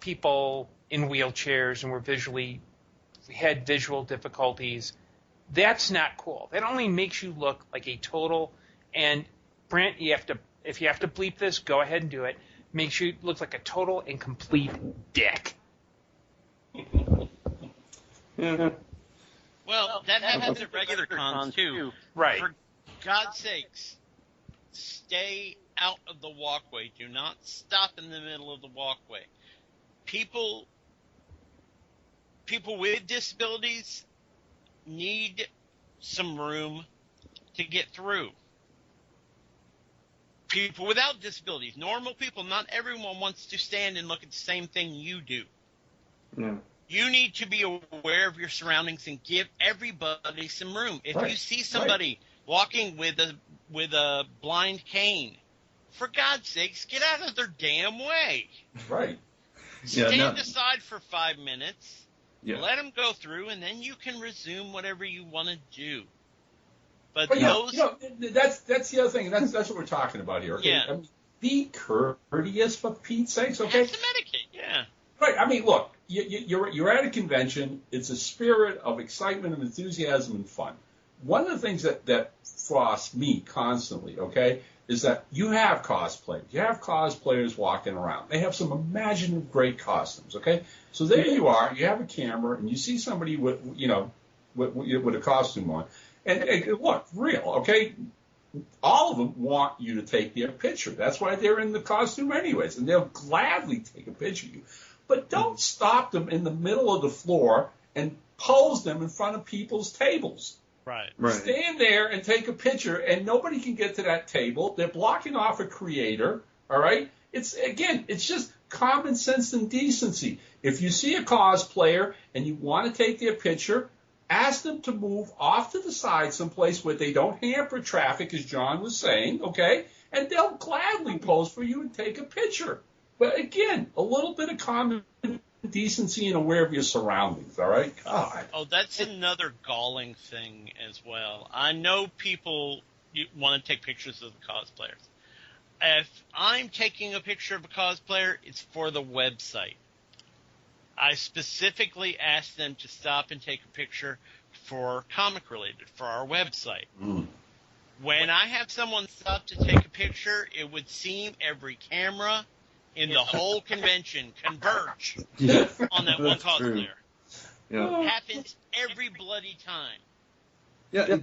people in wheelchairs and had visual difficulties. That's not cool. That only makes you look like a total, and Brant, if you have to bleep this, go ahead and do it. Makes you look like a total and complete dick. Yeah. Well, that happens at regular cons, too. Right. For God's sakes, stay out of the walkway. Do not stop in the middle of the walkway. People with disabilities need some room to get through. People without disabilities, normal people, not everyone wants to stand and look at the same thing you do. Yeah. You need to be aware of your surroundings and give everybody some room. If you see somebody walking with a blind cane, for God's sakes, get out of their damn way. Right. Stand aside for 5 minutes, Yeah. let them go through, and then you can resume whatever you want to do. But that's the other thing. That's what we're talking about here. Okay? Yeah. I mean, be courteous for Pete's sakes. Okay. Have some etiquette, yeah. Right. I mean, look, you're at a convention. It's a spirit of excitement and enthusiasm and fun. One of the things that frosts me constantly, okay, is that you have cosplayers. You have cosplayers walking around. They have some imaginative great costumes, okay? So there you are. You have a camera, and you see somebody with a costume on. And look, real, okay? All of them want you to take their picture. That's why they're in the costume anyways, and they'll gladly take a picture of you. But don't stop them in the middle of the floor and pose them in front of people's tables. Right. Stand there and take a picture, and nobody can get to that table. They're blocking off a creator, all right? It's just common sense and decency. If you see a cosplayer and you want to take their picture, ask them to move off to the side someplace where they don't hamper traffic, as John was saying, okay? And they'll gladly pose for you and take a picture. But again, a little bit of common decency and aware of your surroundings, all right? God. Oh, that's another galling thing as well. I know people want to take pictures of the cosplayers. If I'm taking a picture of a cosplayer, it's for the website. I specifically asked them to stop and take a picture for comic related, for our website. When I have someone stop to take a picture, it would seem every camera in the whole convention converge on that one cosplayer. Yeah. Happens every bloody time. Yeah,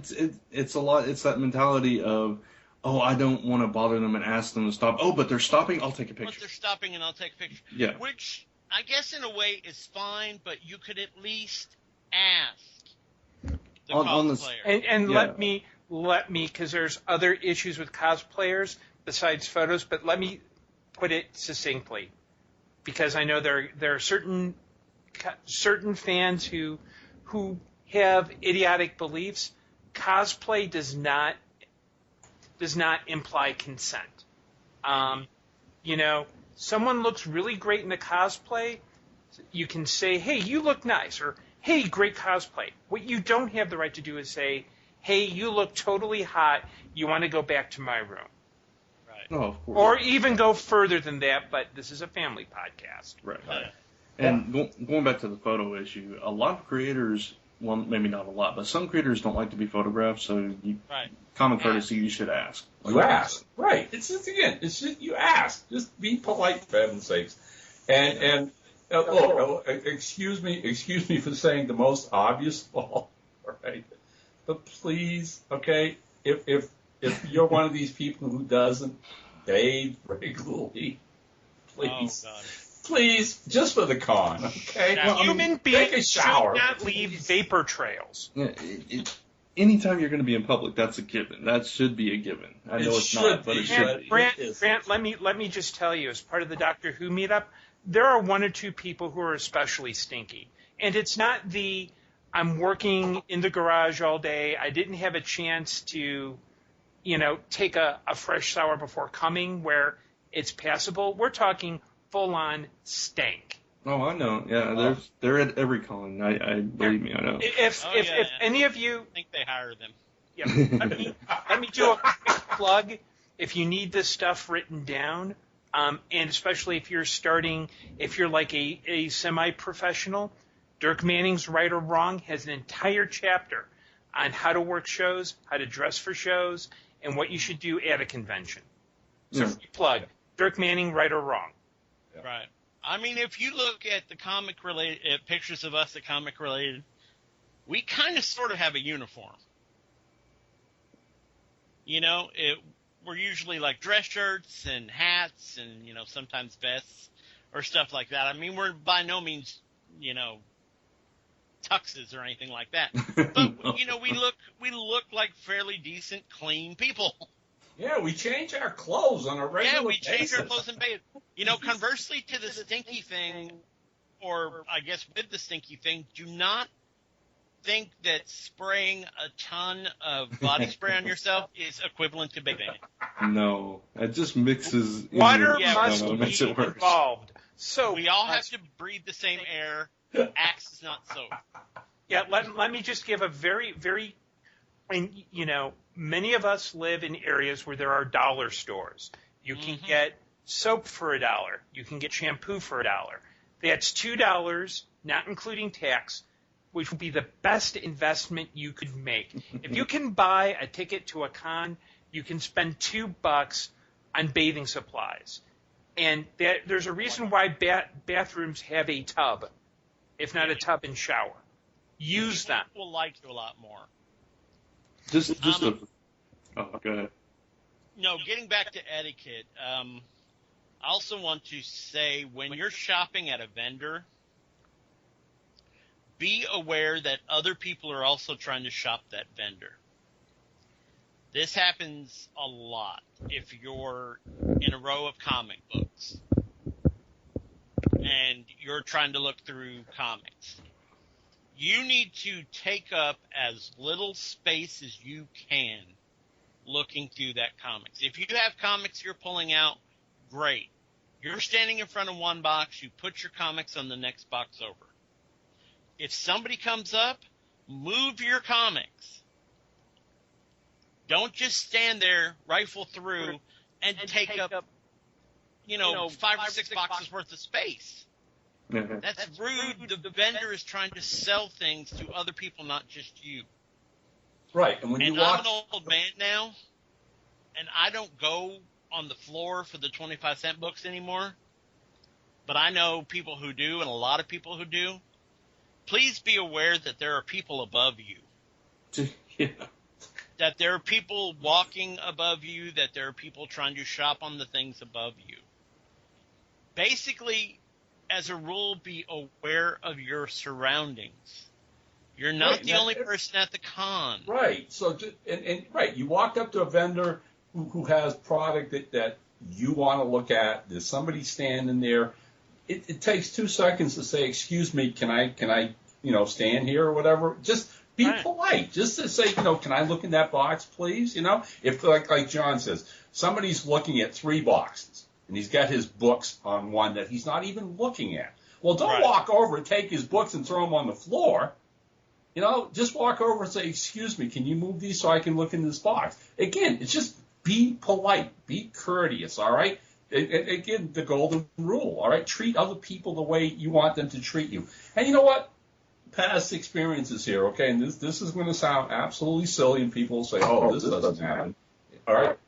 it's a lot. It's that mentality of, oh, I don't want to bother them and ask them to stop. Oh, but they're stopping. I'll take a But picture. they're stopping and I'll take a picture. Yeah. Which I guess in a way is fine, but you could at least ask the cosplayer. And Yeah. let me, because there's other issues with cosplayers besides photos, but let me put it succinctly, because I know there are certain fans who have idiotic beliefs. Cosplay does not imply consent. Someone looks really great in a cosplay, you can say, hey, you look nice, or hey, great cosplay. What you don't have the right to do is say, hey, you look totally hot, you want to go back to my room. Right. Oh, of course. Or even go further than that, but this is a family podcast. Right. And going back to the photo issue, a lot of creators, well, maybe not a lot, but some creators don't like to be photographed, so common courtesy, you should ask. You ask. Right. It's just, again, it's just, you ask. Just be polite, for heaven's sakes. And look, excuse me for saying the most obvious fault, all right? But please, okay, if you're one of these people who doesn't bathe regularly, please. Oh, God. Please, just for the con, okay? Now, Human take a beings should shower, not please. leave vapor trails. Yeah, anytime you're going to be in public, that's a given. That should be a given. I know it's not, but it should be. Grant, let me just tell you, as part of the Doctor Who meetup, there are one or two people who are especially stinky. And it's not I'm working in the garage all day, I didn't have a chance to, take a fresh shower before coming where it's passable. We're talking full-on stank. Oh, I know. Yeah, they're at every con. I believe me, I know. If any of you, I think they hire them. yeah, let me do a quick plug. If you need this stuff written down, and especially if you're like a semi-professional, Dirk Manning's Right or Wrong has an entire chapter on how to work shows, how to dress for shows, and what you should do at a convention. So free plug, Dirk Manning, Right or Wrong. Right. I mean, if you look at the comic-related pictures of us at comic-related, we kind of sort of have a uniform. We're usually like dress shirts and hats and, sometimes vests or stuff like that. I mean, we're by no means, tuxes or anything like that. But, we look like fairly decent, clean people. Yeah, we change our clothes on a regular basis. Yeah, we change our clothes and bathe. Conversely to the stinky thing, or I guess with the stinky thing, do not think that spraying a ton of body spray on yourself is equivalent to bathing. No, it just mixes. Water must makes it worse. involved. So we all have to breathe the same air. Axe is not soap. Yeah, let me just give a very, very, and many of us live in areas where there are dollar stores. You can get soap for $1. You can get shampoo for $1. That's $2, not including tax, which would be the best investment you could make. If you can buy a ticket to a con, you can spend $2 on bathing supplies. And there's a reason why bathrooms have a tub, if not a tub and shower. Use them. People will like you a lot more. Go ahead. No, getting back to etiquette, I also want to say when you're shopping at a vendor, be aware that other people are also trying to shop that vendor. This happens a lot if you're in a row of comic books and you're trying to look through comics. You need to take up as little space as you can looking through that comics. If you have comics you're pulling out, great. You're standing in front of one box, you put your comics on the next box over. If somebody comes up, move your comics. Don't just stand there, rifle through, and take up, 5 or 6 boxes worth of space. Mhm. That's rude. The vendor is trying to sell things to other people, not just you. Right, and when you And walk, I'm an old man now, and I don't go on the floor for the 25-cent books anymore. But I know people who do, and a lot of people who do. Please be aware that there are people above you. Yeah. That there are people walking above you, that there are people trying to shop on the things above you. Basically, as a rule, be aware of your surroundings. You're not Right, the only person at the con. right. So, right, you walk up to a vendor who has product that you want to look at. There's somebody standing there. It takes 2 seconds to say, "Excuse me, can I stand here or whatever." Just be polite. Just to say, "Can I look in that box, please?" If like John says, somebody's looking at 3 boxes and he's got his books on one that he's not even looking at. Well, don't walk over and take his books and throw them on the floor. Just walk over and say, "Excuse me, can you move these so I can look in this box?" Again, it's just be polite, be courteous, all right? Again, the golden rule, all right? Treat other people the way you want them to treat you. And you know what? Past experiences here, okay? And this is going to sound absolutely silly, and people will say, "Oh, this doesn't happen." All right?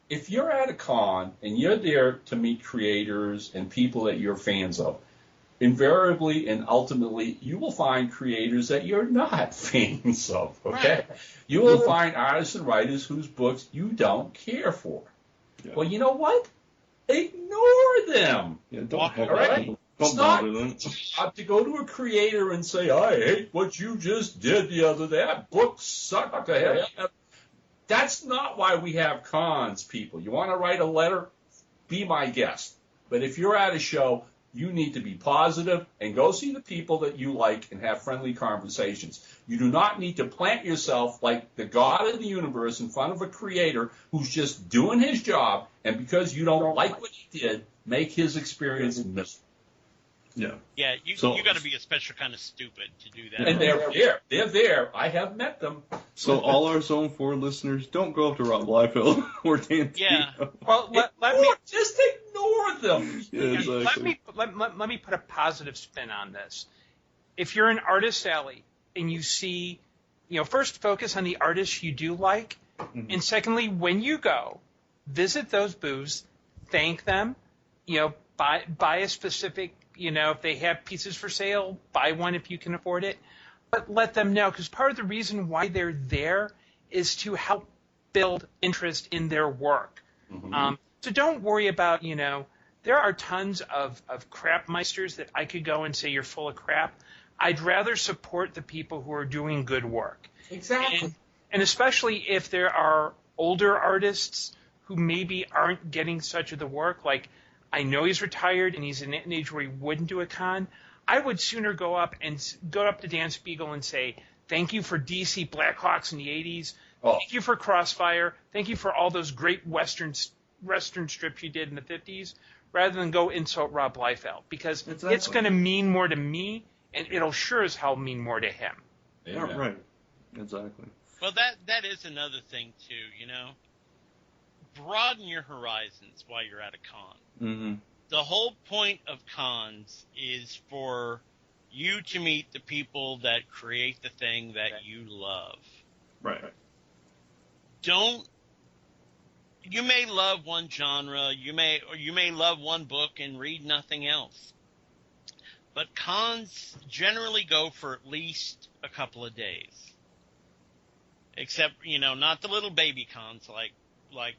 If you're at a con and you're there to meet creators and people that you're fans of, invariably and ultimately, you will find creators that you're not fans of, okay? Right. You will find artists and writers whose books you don't care for. Yeah. Well, you know what? Ignore them. Yeah, don't heckle them. Don't bother them. It's not to go to a creator and say, "I hate what you just did the other day. That book sucked to hell." That's not why we have cons, people. You want to write a letter? Be my guest. But if you're at a show, you need to be positive and go see the people that you like and have friendly conversations. You do not need to plant yourself like the God of the universe in front of a creator who's just doing his job, and because you don't like what he did, make his experience miserable. Yeah. Yeah, you got to be a special kind of stupid to do that. And they're there. They're there. I have met them. So all our Zone 4 listeners, don't go up to Rob Liefeld or Dan. Yeah. Well, let me just ignore them. Yeah, exactly. Let me put a positive spin on this. If you're in Artist Alley and you see, first focus on the artists you do like, and secondly, when you go, visit those booths, thank them, buy a specific, if they have pieces for sale, buy one if you can afford it, but let them know, because part of the reason why they're there is to help build interest in their work. Mm-hmm. So don't worry about, there are tons of crap meisters that I could go and say you're full of crap. I'd rather support the people who are doing good work. Exactly. And especially if there are older artists who maybe aren't getting such of the work, like I know he's retired and he's in an age where he wouldn't do a con, I would sooner go up to Dan Spiegel and say, "Thank you for DC Blackhawks in the 80s. Thank you for Crossfire. Thank you for all those great Western strips you did in the 50s," rather than go insult Rob Liefeld, because it's going to mean more to me, and it'll sure as hell mean more to him. Yeah, right. Exactly. Well, that is another thing, too, Broaden your horizons while you're at a con. Mm-hmm. The whole point of cons is for you to meet the people that create the thing that you love. Right. You may love one genre, you may love one book and read nothing else. But cons generally go for at least a couple of days. Except, not the little baby cons like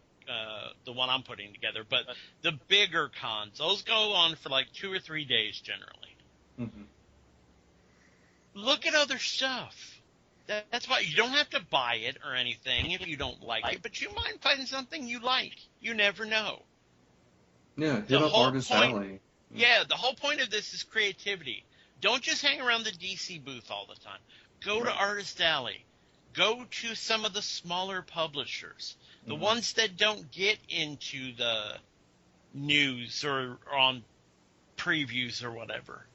the one I'm putting together, but the bigger cons. Those go on for like 2 or 3 days generally. Mm-hmm. Look at other stuff. That's why you don't have to buy it or anything if you don't like it, but you might find something you like. You never know. Yeah, hit up Artist Alley. Yeah, the whole point of this is creativity. Don't just hang around the DC booth all the time. Go to Artist Alley. Go to some of the smaller publishers. The ones that don't get into the news or on previews or whatever.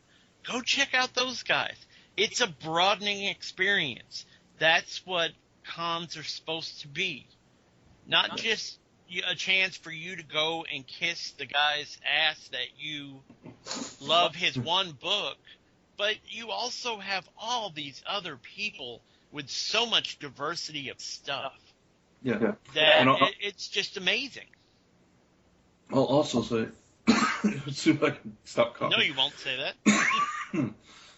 Go check out those guys. It's a broadening experience. That's what cons are supposed to be. Not just, a chance for you to go and kiss the guy's ass that you love his one book, but you also have all these other people with so much diversity of stuff. Yeah. That it's just amazing. I'll also say, let's see if I can stop coughing. No, you won't say that.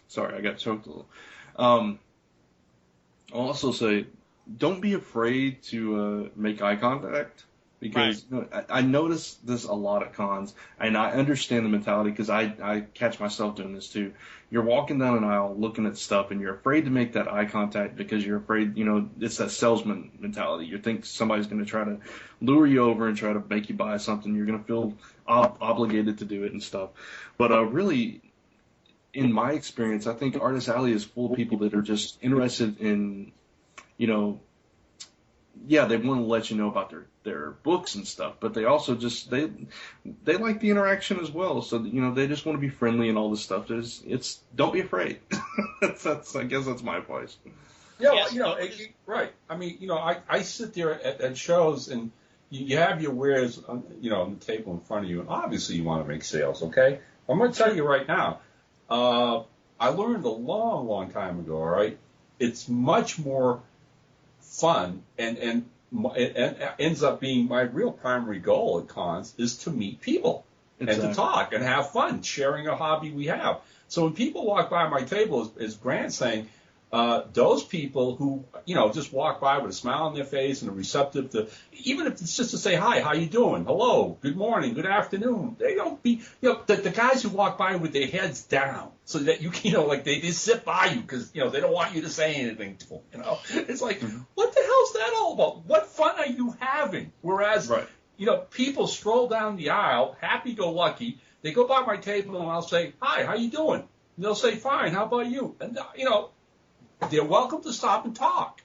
Sorry, I got choked a little. I'll also say, don't be afraid to make eye contact, because I notice this a lot at cons, and I understand the mentality because I catch myself doing this too. You're walking down an aisle looking at stuff, and you're afraid to make that eye contact because you're afraid, it's that salesman mentality. You think somebody's going to try to lure you over and try to make you buy something. You're going to feel obligated to do it and stuff. But really, in my experience, I think Artist Alley is full of people that are just interested in, they want to let you know about their books and stuff, but they also just they like the interaction as well. So they just want to be friendly and all this stuff. Don't be afraid. that's I guess that's my advice. Yeah, right. I mean, I sit there at shows and you have your wares, on the table in front of you, and obviously you want to make sales. Okay, I'm going to tell you right now. I learned a long, long time ago. All right, it's much more fun and it ends up being my real primary goal at cons is to meet people and to talk and have fun, sharing a hobby we have. So when people walk by my table, as Grant's saying, those people who, just walk by with a smile on their face and are receptive to, even if it's just to say, hi, how you doing? Hello, good morning, good afternoon. They don't be, the guys who walk by with their heads down so that they just sit by you because, they don't want you to say anything to them, It's like, what the hell's that all about? What fun are you having? Whereas, people stroll down the aisle, happy-go-lucky. They go by my table and I'll say, hi, how you doing? And they'll say, fine, how about you? And, they're welcome to stop and talk.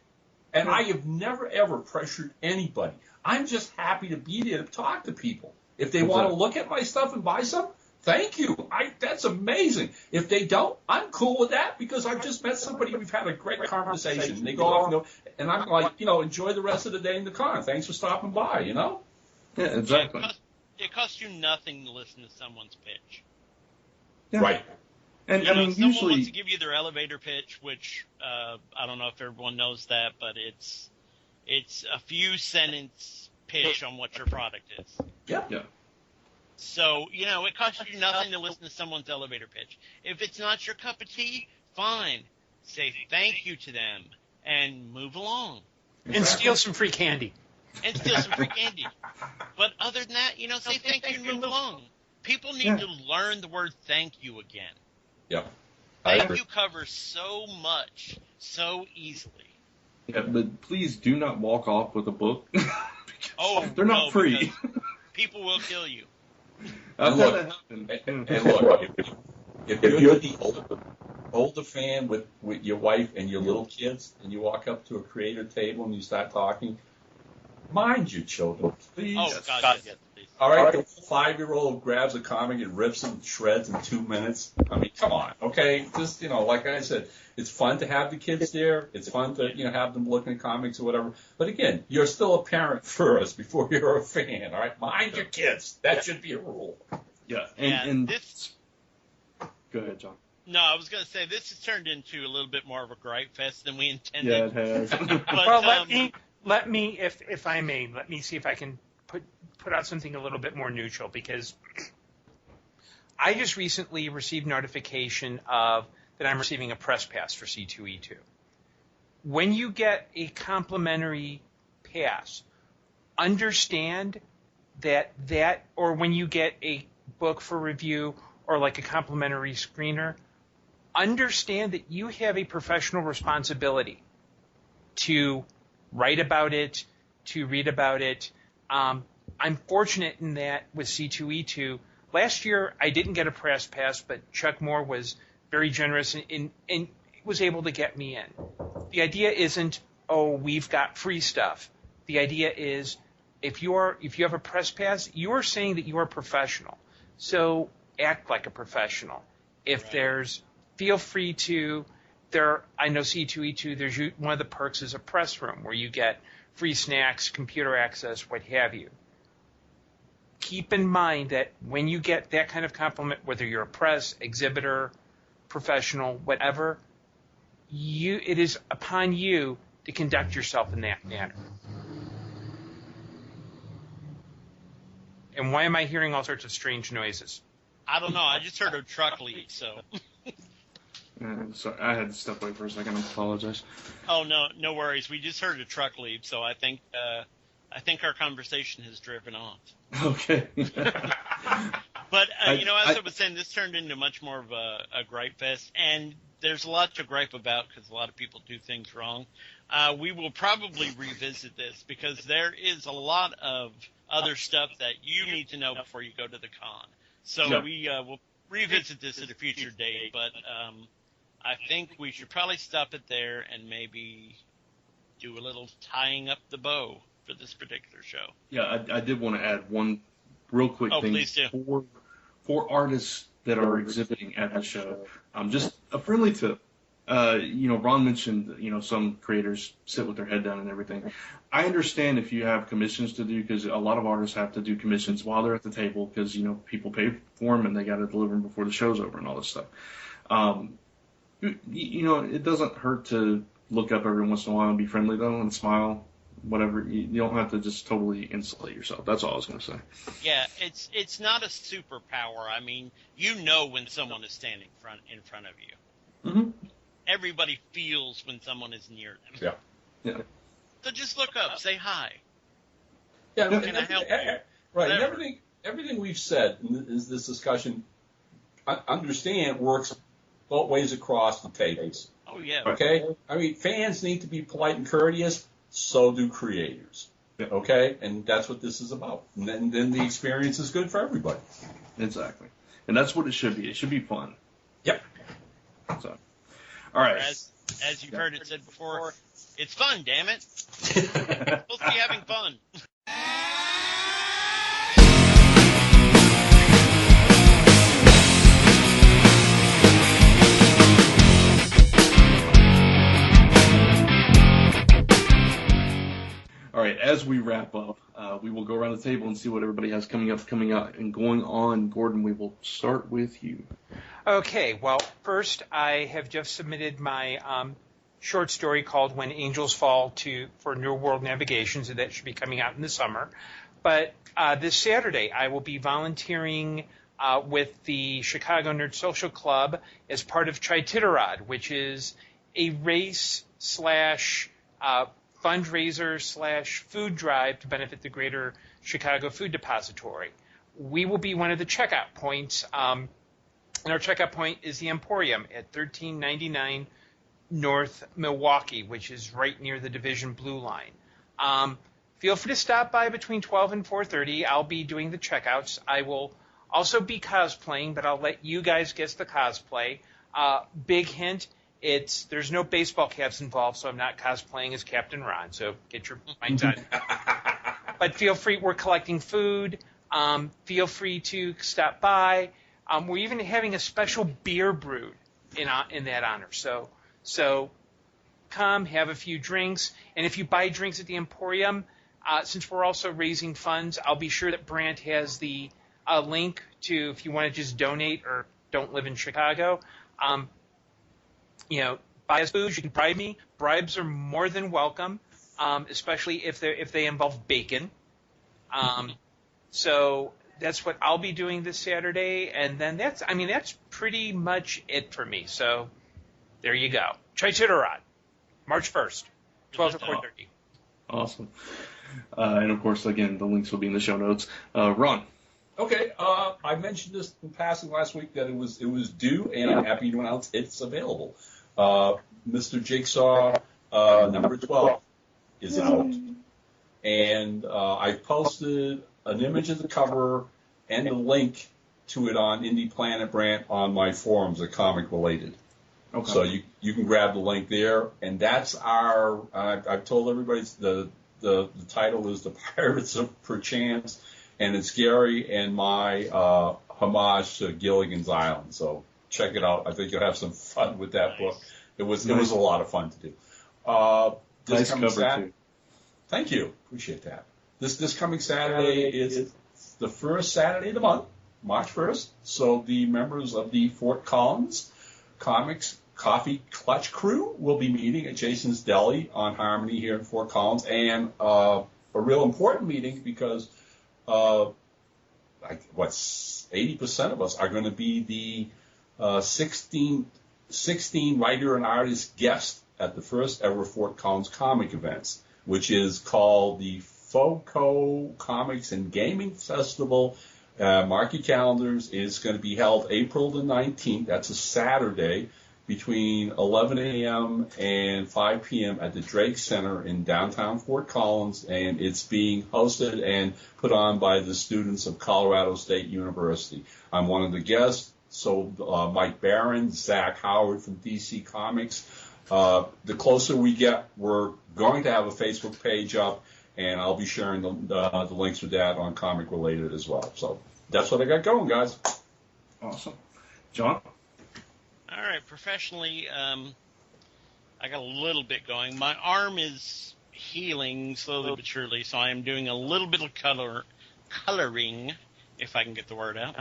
And I have never, ever pressured anybody. I'm just happy to be there to talk to people. If they want to look at my stuff and buy some, thank you. That's amazing. If they don't, I'm cool with that because I've just met somebody. We've had a great conversation. And they go off and I'm like, enjoy the rest of the day in the con. Thanks for stopping by, Yeah, exactly. It costs you nothing to listen to someone's pitch. Yeah. Right. And someone usually wants to give you their elevator pitch, which I don't know if everyone knows that, but it's a few sentence pitch on what your product is. Yeah. So it costs you nothing to listen to someone's elevator pitch. If it's not your cup of tea, fine. Say thank you to them and move along. And steal some free candy. But other than that, say thank you and move along. People need to learn the word thank you again. Yeah. Thank you covers so much, so easily. Yeah, but please do not walk off with a book. They're not free. People will kill you. I've had that happen. And look, if you're the older fan with your wife and your little kids, and you walk up to a creator table and you start talking, mind your children, please. Oh, God, yes, please. All right, the 5-year-old grabs a comic and rips it and shreds in 2 minutes. I mean, come on, okay? Just, like I said, it's fun to have the kids there. It's fun to, have them looking at comics or whatever. But again, you're still a parent first before you're a fan, all right? Mind your kids. That should be a rule. Yeah, this. Go ahead, John. No, I was going to say this has turned into a little bit more of a gripe fest than we intended. Yeah, it has. But, well, let me, if I may, let me see if I can put out something a little bit more neutral, because I just recently received notification that I'm receiving a press pass for C2E2. When you get a complimentary pass, understand that or when you get a book for review or like a complimentary screener, understand that you have a professional responsibility to write about it, to read about it. I'm fortunate in that with C2E2, last year I didn't get a press pass, but Chuck Moore was very generous and was able to get me in. The idea isn't, we've got free stuff. The idea is if you have a press pass, you are saying that you are professional. So act like a professional. If there's, feel free to, I know C2E2, one of the perks is a press room where you get free snacks, computer access, what have you. keep in mind that when you get that kind of compliment, whether you're a press, exhibitor, professional, whatever, it is upon you to conduct yourself in that manner. And why am I hearing all sorts of strange noises? I don't know. I just heard a truck leave, so. Sorry, I had to step away for a second. I apologize. Oh, no worries. We just heard a truck leave, so I think our conversation has driven off. Okay. But, as I was saying, this turned into much more of a gripe fest, and there's a lot to gripe about because a lot of people do things wrong. We will probably revisit this because there is a lot of other stuff that you need to know before you go to the con. So we will revisit this at a future date, but I think we should probably stop it there and maybe do a little tying up the bow for this particular show. Yeah, I did want to add one real quick thing. Please do. For artists that are exhibiting at the show, just a friendly tip. Ron mentioned, some creators sit with their head down and everything. I understand if you have commissions to do, because a lot of artists have to do commissions while they're at the table because, people pay for them and they got to deliver them before the show's over and all this stuff. It doesn't hurt to look up every once in a while and be friendly, though, and smile, whatever. You don't have to just totally insulate yourself. That's all I was going to say. Yeah, it's not a superpower. I mean, when someone is standing in front of you. Mm-hmm. Everybody feels when someone is near them. Yeah. So just look up, say hi. Yeah, Can I help you? Right. And everything we've said in this discussion, I understand works both ways across the tables. Oh, yeah. Okay? I mean, fans need to be polite and courteous, so do creators. Okay? And that's what this is about. And then the experience is good for everybody. Exactly. And that's what it should be. It should be fun. Yep. So, all right. As you've heard it said before, it's fun, damn it. We're supposed to be having fun. All right, as we wrap up, we will go around the table and see what everybody has coming out, and going on. Gordon, we will start with you. Okay, well, first I have just submitted my short story called When Angels Fall for New World Navigation, so that should be coming out in the summer. But this Saturday I will be volunteering with the Chicago Nerd Social Club as part of Trititerod, which is a race / fundraiser / food drive to benefit the Greater Chicago Food Depository. We will be one of the checkout points, and our checkout point is the Emporium at 1399 North Milwaukee, which is right near the Division Blue Line. Feel free to stop by between 12 and 4:30. I'll be doing the checkouts. I will also be cosplaying, but I'll let you guys guess the cosplay. Big hint. There's no baseball caps involved, so I'm not cosplaying as Captain Ron, so get your minds on it. But feel free, we're collecting food. Feel free to stop by. We're even having a special beer brewed in that honor. So come, have a few drinks. And if you buy drinks at the Emporium, since we're also raising funds, I'll be sure that Brant has the link to, if you want to just donate or don't live in Chicago, buy us food. You can bribe me. Bribes are more than welcome, especially if they involve bacon. So that's what I'll be doing this Saturday, and then that's pretty much it for me. So there you go. Trititerod, March 1st, 12 to 4:30. Awesome. And of course, again, the links will be in the show notes. Ron. Okay, I mentioned this in passing last week that it was due, and I'm happy to announce it's available. Mr. Jigsaw number 12 is out, and I posted an image of the cover and a link to it on Indie Planet Brand on my forums, at Comic Related. Okay. So you can grab the link there, and that's our. I've told everybody the title is The Pirates of Perchance, and it's Gary and my homage to Gilligan's Island. So check it out. I think you'll have some fun with that book. It was a lot of fun to do. Nice cover too. Thank you. Appreciate that. This coming Saturday is the first Saturday of the month, March 1st. So the members of the Fort Collins Comics Coffee Clutch crew will be meeting at Jason's Deli on Harmony here in Fort Collins, and a real important meeting because 80% of us are going to be the 16 writer and artist guest at the first ever Fort Collins comic events, which is called the FOCO Comics and Gaming Festival. Mark your calendars. It's going to be held April the 19th. That's a Saturday, between 11 a.m. and 5 p.m. at the Drake Center in downtown Fort Collins, and it's being hosted and put on by the students of Colorado State University. I'm one of the guests, so Mike Barron, Zach Howard from DC Comics. The closer we get, we're going to have a Facebook page up, and I'll be sharing the links with that on Comic Related as well. So that's what I got going, guys. Awesome. John? All right, professionally, I got a little bit going. My arm is healing slowly but surely, so I am doing a little bit of coloring, if I can get the word out,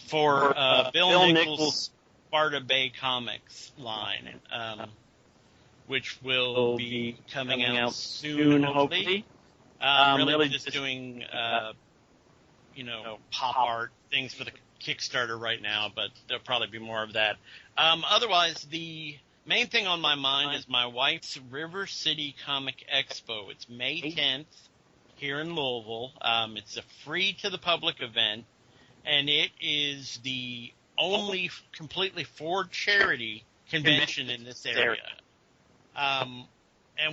for Bill Nichols' Sparta Bay Comics line, which will be coming out soon, hopefully. Really just doing, pop art things for the Kickstarter right now, but there'll probably be more of that. Otherwise, the main thing on my mind is my wife's River City Comic Expo. It's May 10th here in Louisville. It's a free to the public event, and it is the only completely for charity convention in this area. And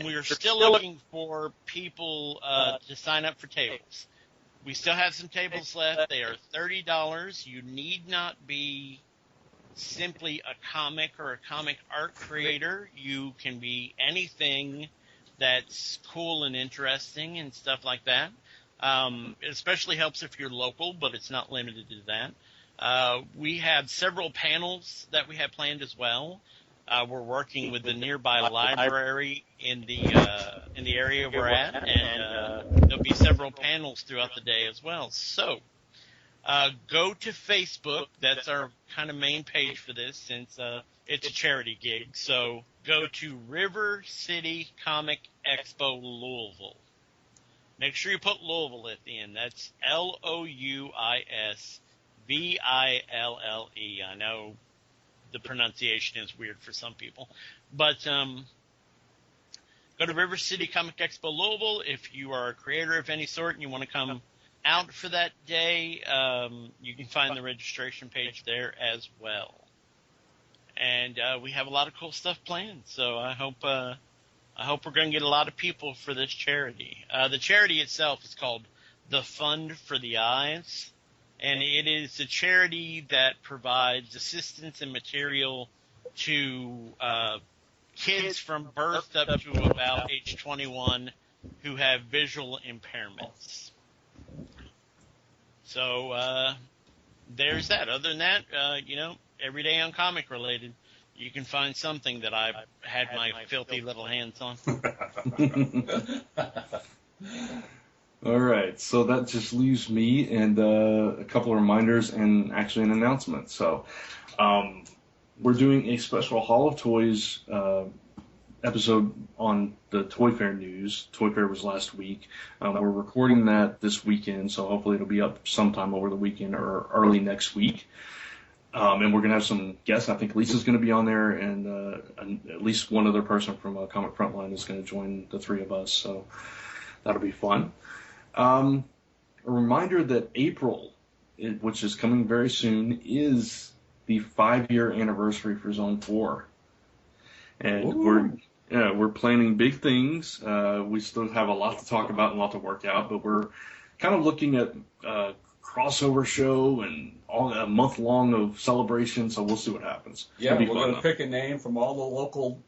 we are still looking for people to sign up for tables. We still have some tables left. They are $30. You need not be simply a comic or a comic art creator. You can be anything that's cool and interesting and stuff like that. It especially helps if you're local, but it's not limited to that. We have several panels that we have planned as well. We're working with the nearby library in the area we're at, and there'll be several panels throughout the day as well. So go to Facebook. That's our kind of main page for this, since it's a charity gig. So go to River City Comic Expo Louisville. Make sure you put Louisville at the end. That's Louisville. I know the pronunciation is weird for some people. But go to River City Comic Expo Louisville if you are a creator of any sort and you want to come out for that day. You can find the registration page there as well. And we have a lot of cool stuff planned, so I hope we're going to get a lot of people for this charity. The charity itself is called the Fund for the Eyes. And it is a charity that provides assistance and material to kids from birth up to about age 21 who have visual impairments. So there's that. Other than that, every day on Comic Related, you can find something that I've had my filthy little hands on. All right, so that just leaves me and a couple of reminders and actually an announcement. So we're doing a special Hall of Toys episode on the Toy Fair news. Toy Fair was last week. We're recording that this weekend, so hopefully it'll be up sometime over the weekend or early next week. And we're going to have some guests. I think Lisa's going to be on there, and at least one other person from Comic Frontline is going to join the three of us, so that'll be fun. A reminder that April, which is coming very soon, is the 5-year anniversary for Zone 4. And we're planning big things. We still have a lot to talk about and a lot to work out, but we're kind of looking at a crossover show and a month long of celebration, so we'll see what happens. Yeah, we're going to pick a name from all the local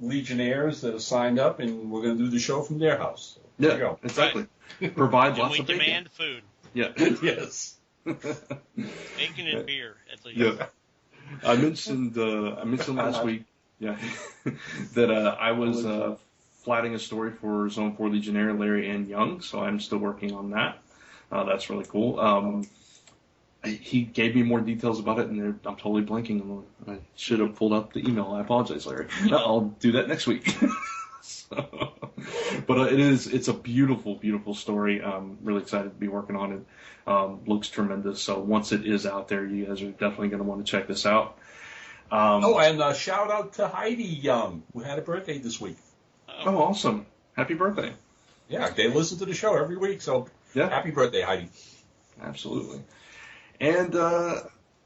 Legionnaires that have signed up, and we're going to do the show from their house. So there you go. Exactly. Provide lots of bacon. We demand food. Yeah. Yes. Bacon and beer, at least. Yeah. I mentioned last week, that I was flatting a story for Zone 4 Legionnaire Larry N. Young, so I'm still working on that. That's really cool. He gave me more details about it, and I'm totally blanking on them. I should have pulled up the email. I apologize, Larry. I'll do that next week. But it's a beautiful, beautiful story. I'm really excited to be working on it. Looks tremendous. So once it is out there, you guys are definitely going to want to check this out. And shout out to Heidi Young, who had a birthday this week. Oh, awesome. Happy birthday. Yeah, they listen to the show every week, so happy birthday, Heidi. Absolutely. And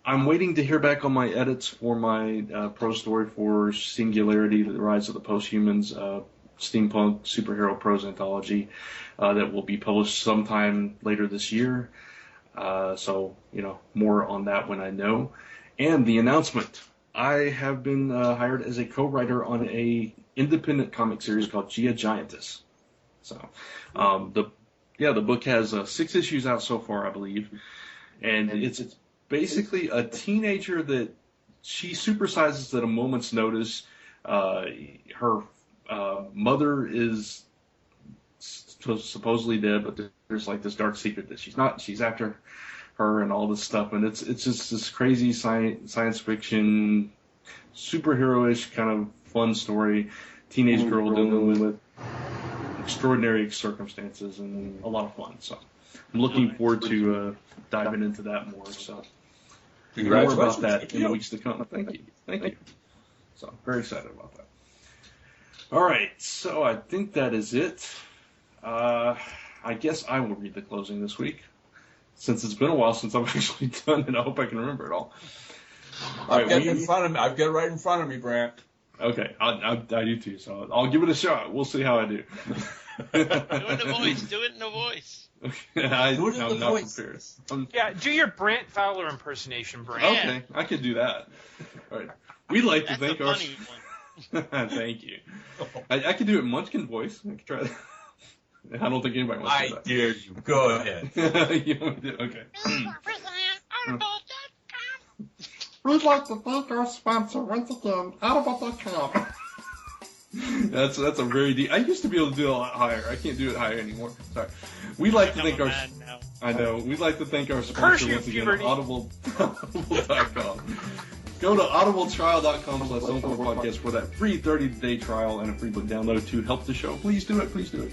I'm waiting to hear back on my edits for my pro story for Singularity, The Rise of the Posthumans, Steampunk Superhero Prose Anthology that will be published sometime later this year. So, more on that when I know. And the announcement. I have been hired as a co-writer on a independent comic series called Gia Giantess. So, the book has 6 issues out so far, I believe. And it's basically a teenager that she supersizes at a moment's notice. Her mother is supposedly dead, but there's like this dark secret that she's not. She's after her and all this stuff, and it's just this crazy science fiction, superhero-ish kind of fun story. Teenage girl dealing with extraordinary circumstances and a lot of fun. So I'm looking forward to diving into that more. So more about that in the weeks to come. Thank you. So I'm very excited about that. All right, so I think that is it. I guess I will read the closing this week, since it's been a while since I've actually done it. I hope I can remember it all. I've got it in front of me. I've got it right in front of me, Brant. Okay, I do too, so I'll give it a shot. We'll see how I do. Do it in the voice. I'm not prepared. Do your Brant Fowler impersonation, Brant. Okay, I could do that. All right. We'd like to thank our... Thank you. I could do it in Munchkin voice. I could try that. I don't think anybody wants to do that. I dare you. Go ahead. You want to do it? Okay. We'd like to thank our sponsor once again, Audible.com. That's a very deep. I used to be able to do it a lot higher. I can't do it higher anymore. Sorry. We'd like to thank our. I know. We'd like to thank our sponsor once again, Audible.com. Go to audibletrial.com/Zone4Podcast for that free 30-day trial and a free book download to help the show. Please do it. Please do it.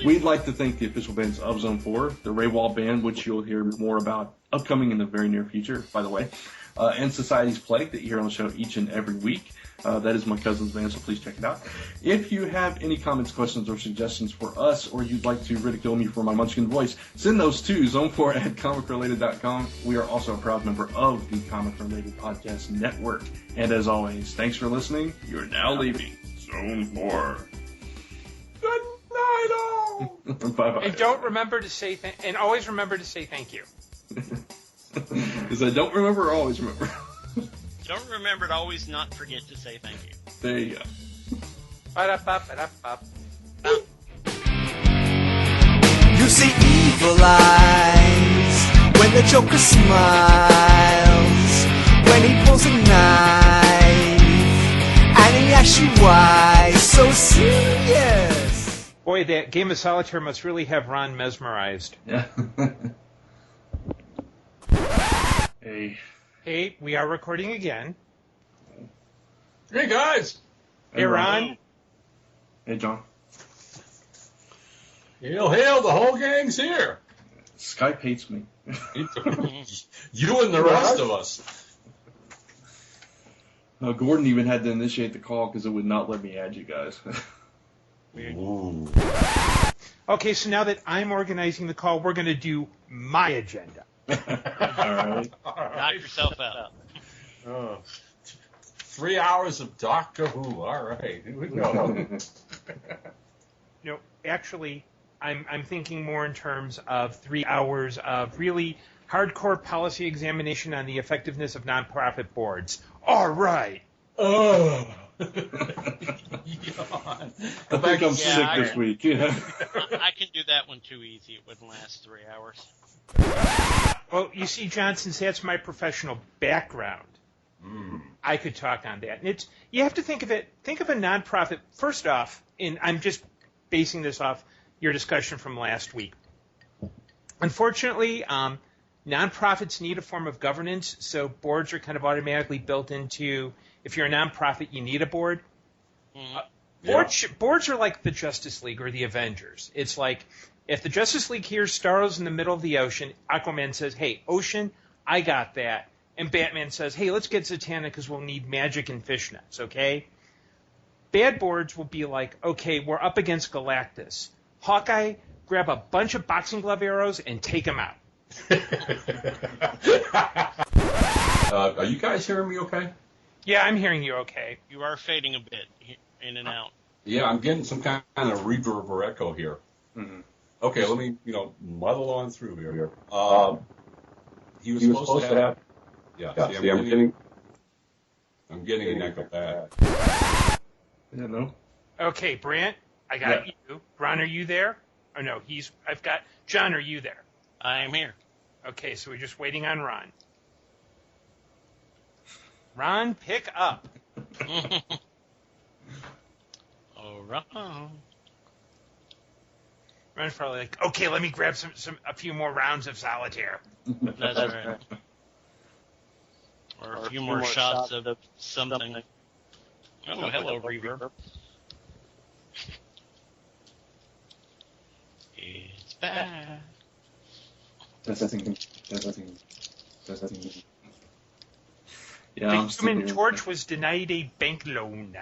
We'd like to thank the official bands of Zone 4, the Raywall Band, which you'll hear more about upcoming in the very near future, by the way, and Society's Plague that you hear on the show each and every week. That is my cousin's band, so please check it out. If you have any comments, questions, or suggestions for us, or you'd like to ridicule me for my Munchkin voice, send those to zone4@comicrelated.com. We are also a proud member of the Comic Related Podcast Network. And as always, thanks for listening. You're now leaving Zone 4. Good night, all. Bye-bye. And don't remember to say and always remember to say thank you. Is I don't remember or always remember? Don't remember to always not forget to say thank you. There you go. Ba-da-ba-ba-da-ba. You see evil eyes when the Joker smiles, when he pulls a knife and he asks you why so serious. Boy, that game of solitaire must really have Ron mesmerized. Yeah. Hey. Hey, we are recording again. Hey, guys. Hey, Ron. Hey, John. Hail, hail, the whole gang's here. Skype hates me. You and the rest of us. Gordon even had to initiate the call because it would not let me add you guys. Ooh. Okay, so now that I'm organizing the call, we're going to do my agenda. All right. Knock yourself out. 3 hours of Doctor Who. All right, here we go. No, actually, I'm thinking more in terms of 3 hours of really hardcore policy examination on the effectiveness of nonprofit boards. All right. Oh. I think I'm sick this week. Yeah. I can do that one too easy. It wouldn't last 3 hours. Well, you see, John, since that's my professional background, I could talk on that. And you have to think of a nonprofit, first off, and I'm just basing this off your discussion from last week. Unfortunately, nonprofits need a form of governance, so boards are kind of automatically built into, if you're a nonprofit, you need a board. Boards are like the Justice League or the Avengers. It's like, if the Justice League hears Starro's in the middle of the ocean, Aquaman says, hey, ocean, I got that. And Batman says, hey, let's get Zatanna because we'll need magic and fishnets, okay? Bad boards will be like, okay, we're up against Galactus. Hawkeye, grab a bunch of boxing glove arrows and take him out. Are you guys hearing me okay? Yeah, I'm hearing you okay. You are fading a bit in and out. Yeah, I'm getting some kind of reverb or echo here. Mm-hmm. Okay, let me, muddle on through here. He was supposed to have... Yeah, see, I'm getting an echo back. Yeah, no. Okay, Brant, I got you. Ron, are you there? Oh, no, I've got... John, are you there? I am here. Okay, so we're just waiting on Ron. Ron, pick up. Oh, Ron. Ron's probably like, okay, let me grab a few more rounds of solitaire. That's right. Or a few more shots of something. Oh, hello, Reverb. It's back. Testing. Yeah, the Human Torch was denied a bank loan.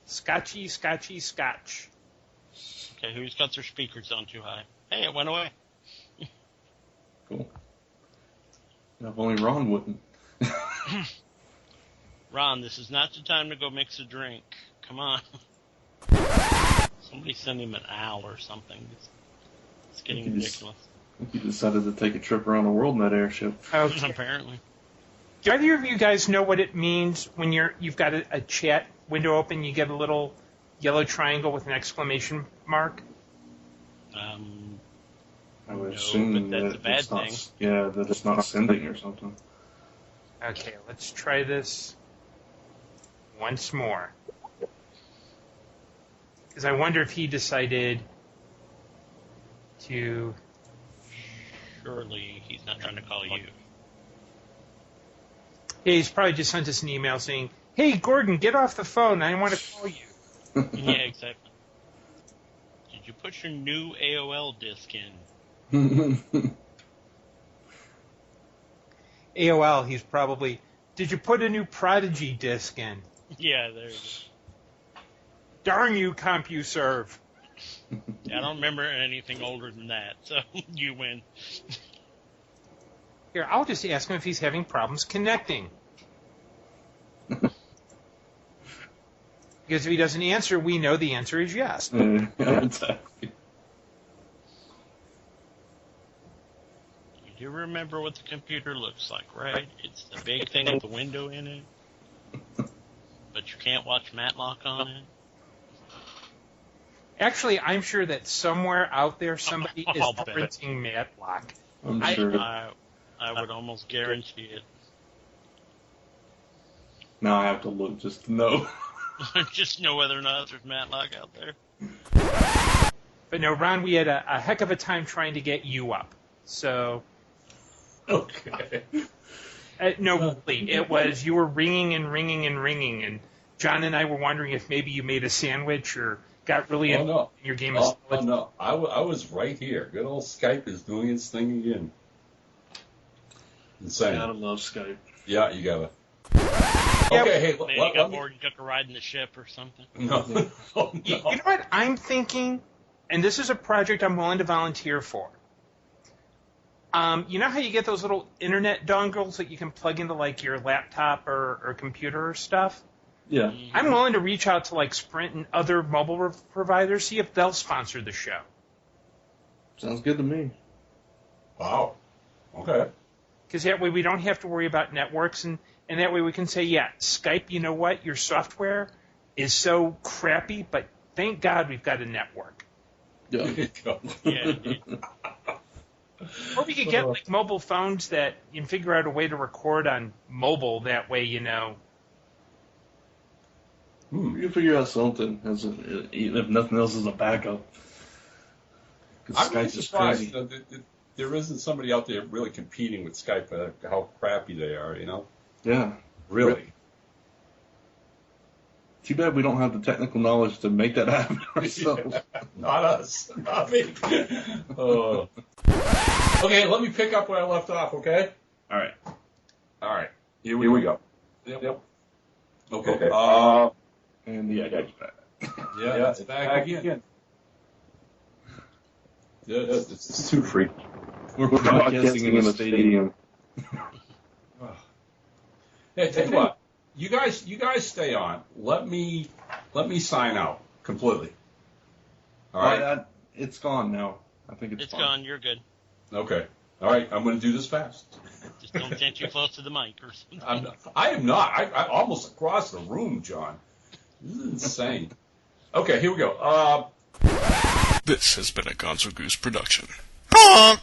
Scotchy, scotch. Okay, who's got their speakers on too high? Hey, it went away. Cool. If only Ron wouldn't. Ron, this is not the time to go mix a drink. Come on. Somebody send him an owl or something. It's getting ridiculous. I think he decided to take a trip around the world in that airship. Okay. Apparently. Do either of you guys know what it means when you've got a chat window open, you get a little yellow triangle with an exclamation mark? I would assume but that's that a bad it's not, thing. yeah, that it's not sending or something. Okay, let's try this once more. Because I wonder if he decided to... Surely he's not trying to call you. Yeah, he's probably just sent us an email saying, hey, Gordon, get off the phone. I want to call you. Yeah, exactly. Did you put your new AOL disc in? AOL, he's probably... Did you put a new Prodigy disc in? Yeah, there you go. Darn you, CompuServe. I don't remember anything older than that, so you win. Here, I'll just ask him if he's having problems connecting. Because if he doesn't answer, we know the answer is yes. Exactly. You do remember what the computer looks like, right? It's the big thing with the window in it. But you can't watch Matlock on it. Actually, I'm sure that somewhere out there somebody is I'll bet. printing Matlock. I'm sure. I would almost guarantee it. Now I have to look just to know. Just know whether or not there's Matlock out there. But no, Ron, we had a heck of a time trying to get you up. So... Okay. No, really, it was, you were ringing, and John and I were wondering if maybe you made a sandwich or got really in your game of solitaire. No, I was right here. Good old Skype is doing its thing again. Insane. Gotta love Skype. Yeah, you gotta. Yeah, Okay, hey, Maybe you got bored and took a ride in the ship or something. No. Oh, no. You know what I'm thinking? And this is a project I'm willing to volunteer for. You know how you get those little internet dongles that you can plug into like your laptop or computer or stuff? Yeah. I'm willing to reach out to like Sprint and other mobile providers, see if they'll sponsor the show. Sounds good to me. Wow. Okay. Because that way we don't have to worry about networks, and that way we can say, yeah, Skype, you know what, your software is so crappy, but thank God we've got a network. Yeah. Yeah, dude. Or we could get like mobile phones that you can figure out a way to record on mobile. That way, you know. You can figure out something, if nothing else is a backup. I'm really Skype is surprised crazy. that there isn't somebody out there really competing with Skype. How crappy they are, you know? Yeah. Really. Too bad we don't have the technical knowledge to make that happen ourselves. Not us. Not me. Okay, let me pick up where I left off, okay? All right. All right. Here we go. Yep. Okay. And the echo's back. Yeah, it's back again. Yes, it's too freaky. We're broadcasting in the stadium. Hey, tell you what. You guys stay on. Let me sign out completely. All right. It's gone now. I think it's It's fine. gone. You're good. Okay. All right. I'm going to do this fast. Just don't stand too close to the mic or something. I am not. I'm almost across the room, John. This is insane. Okay, here we go. This has been a Gonzo Goose production. Honk!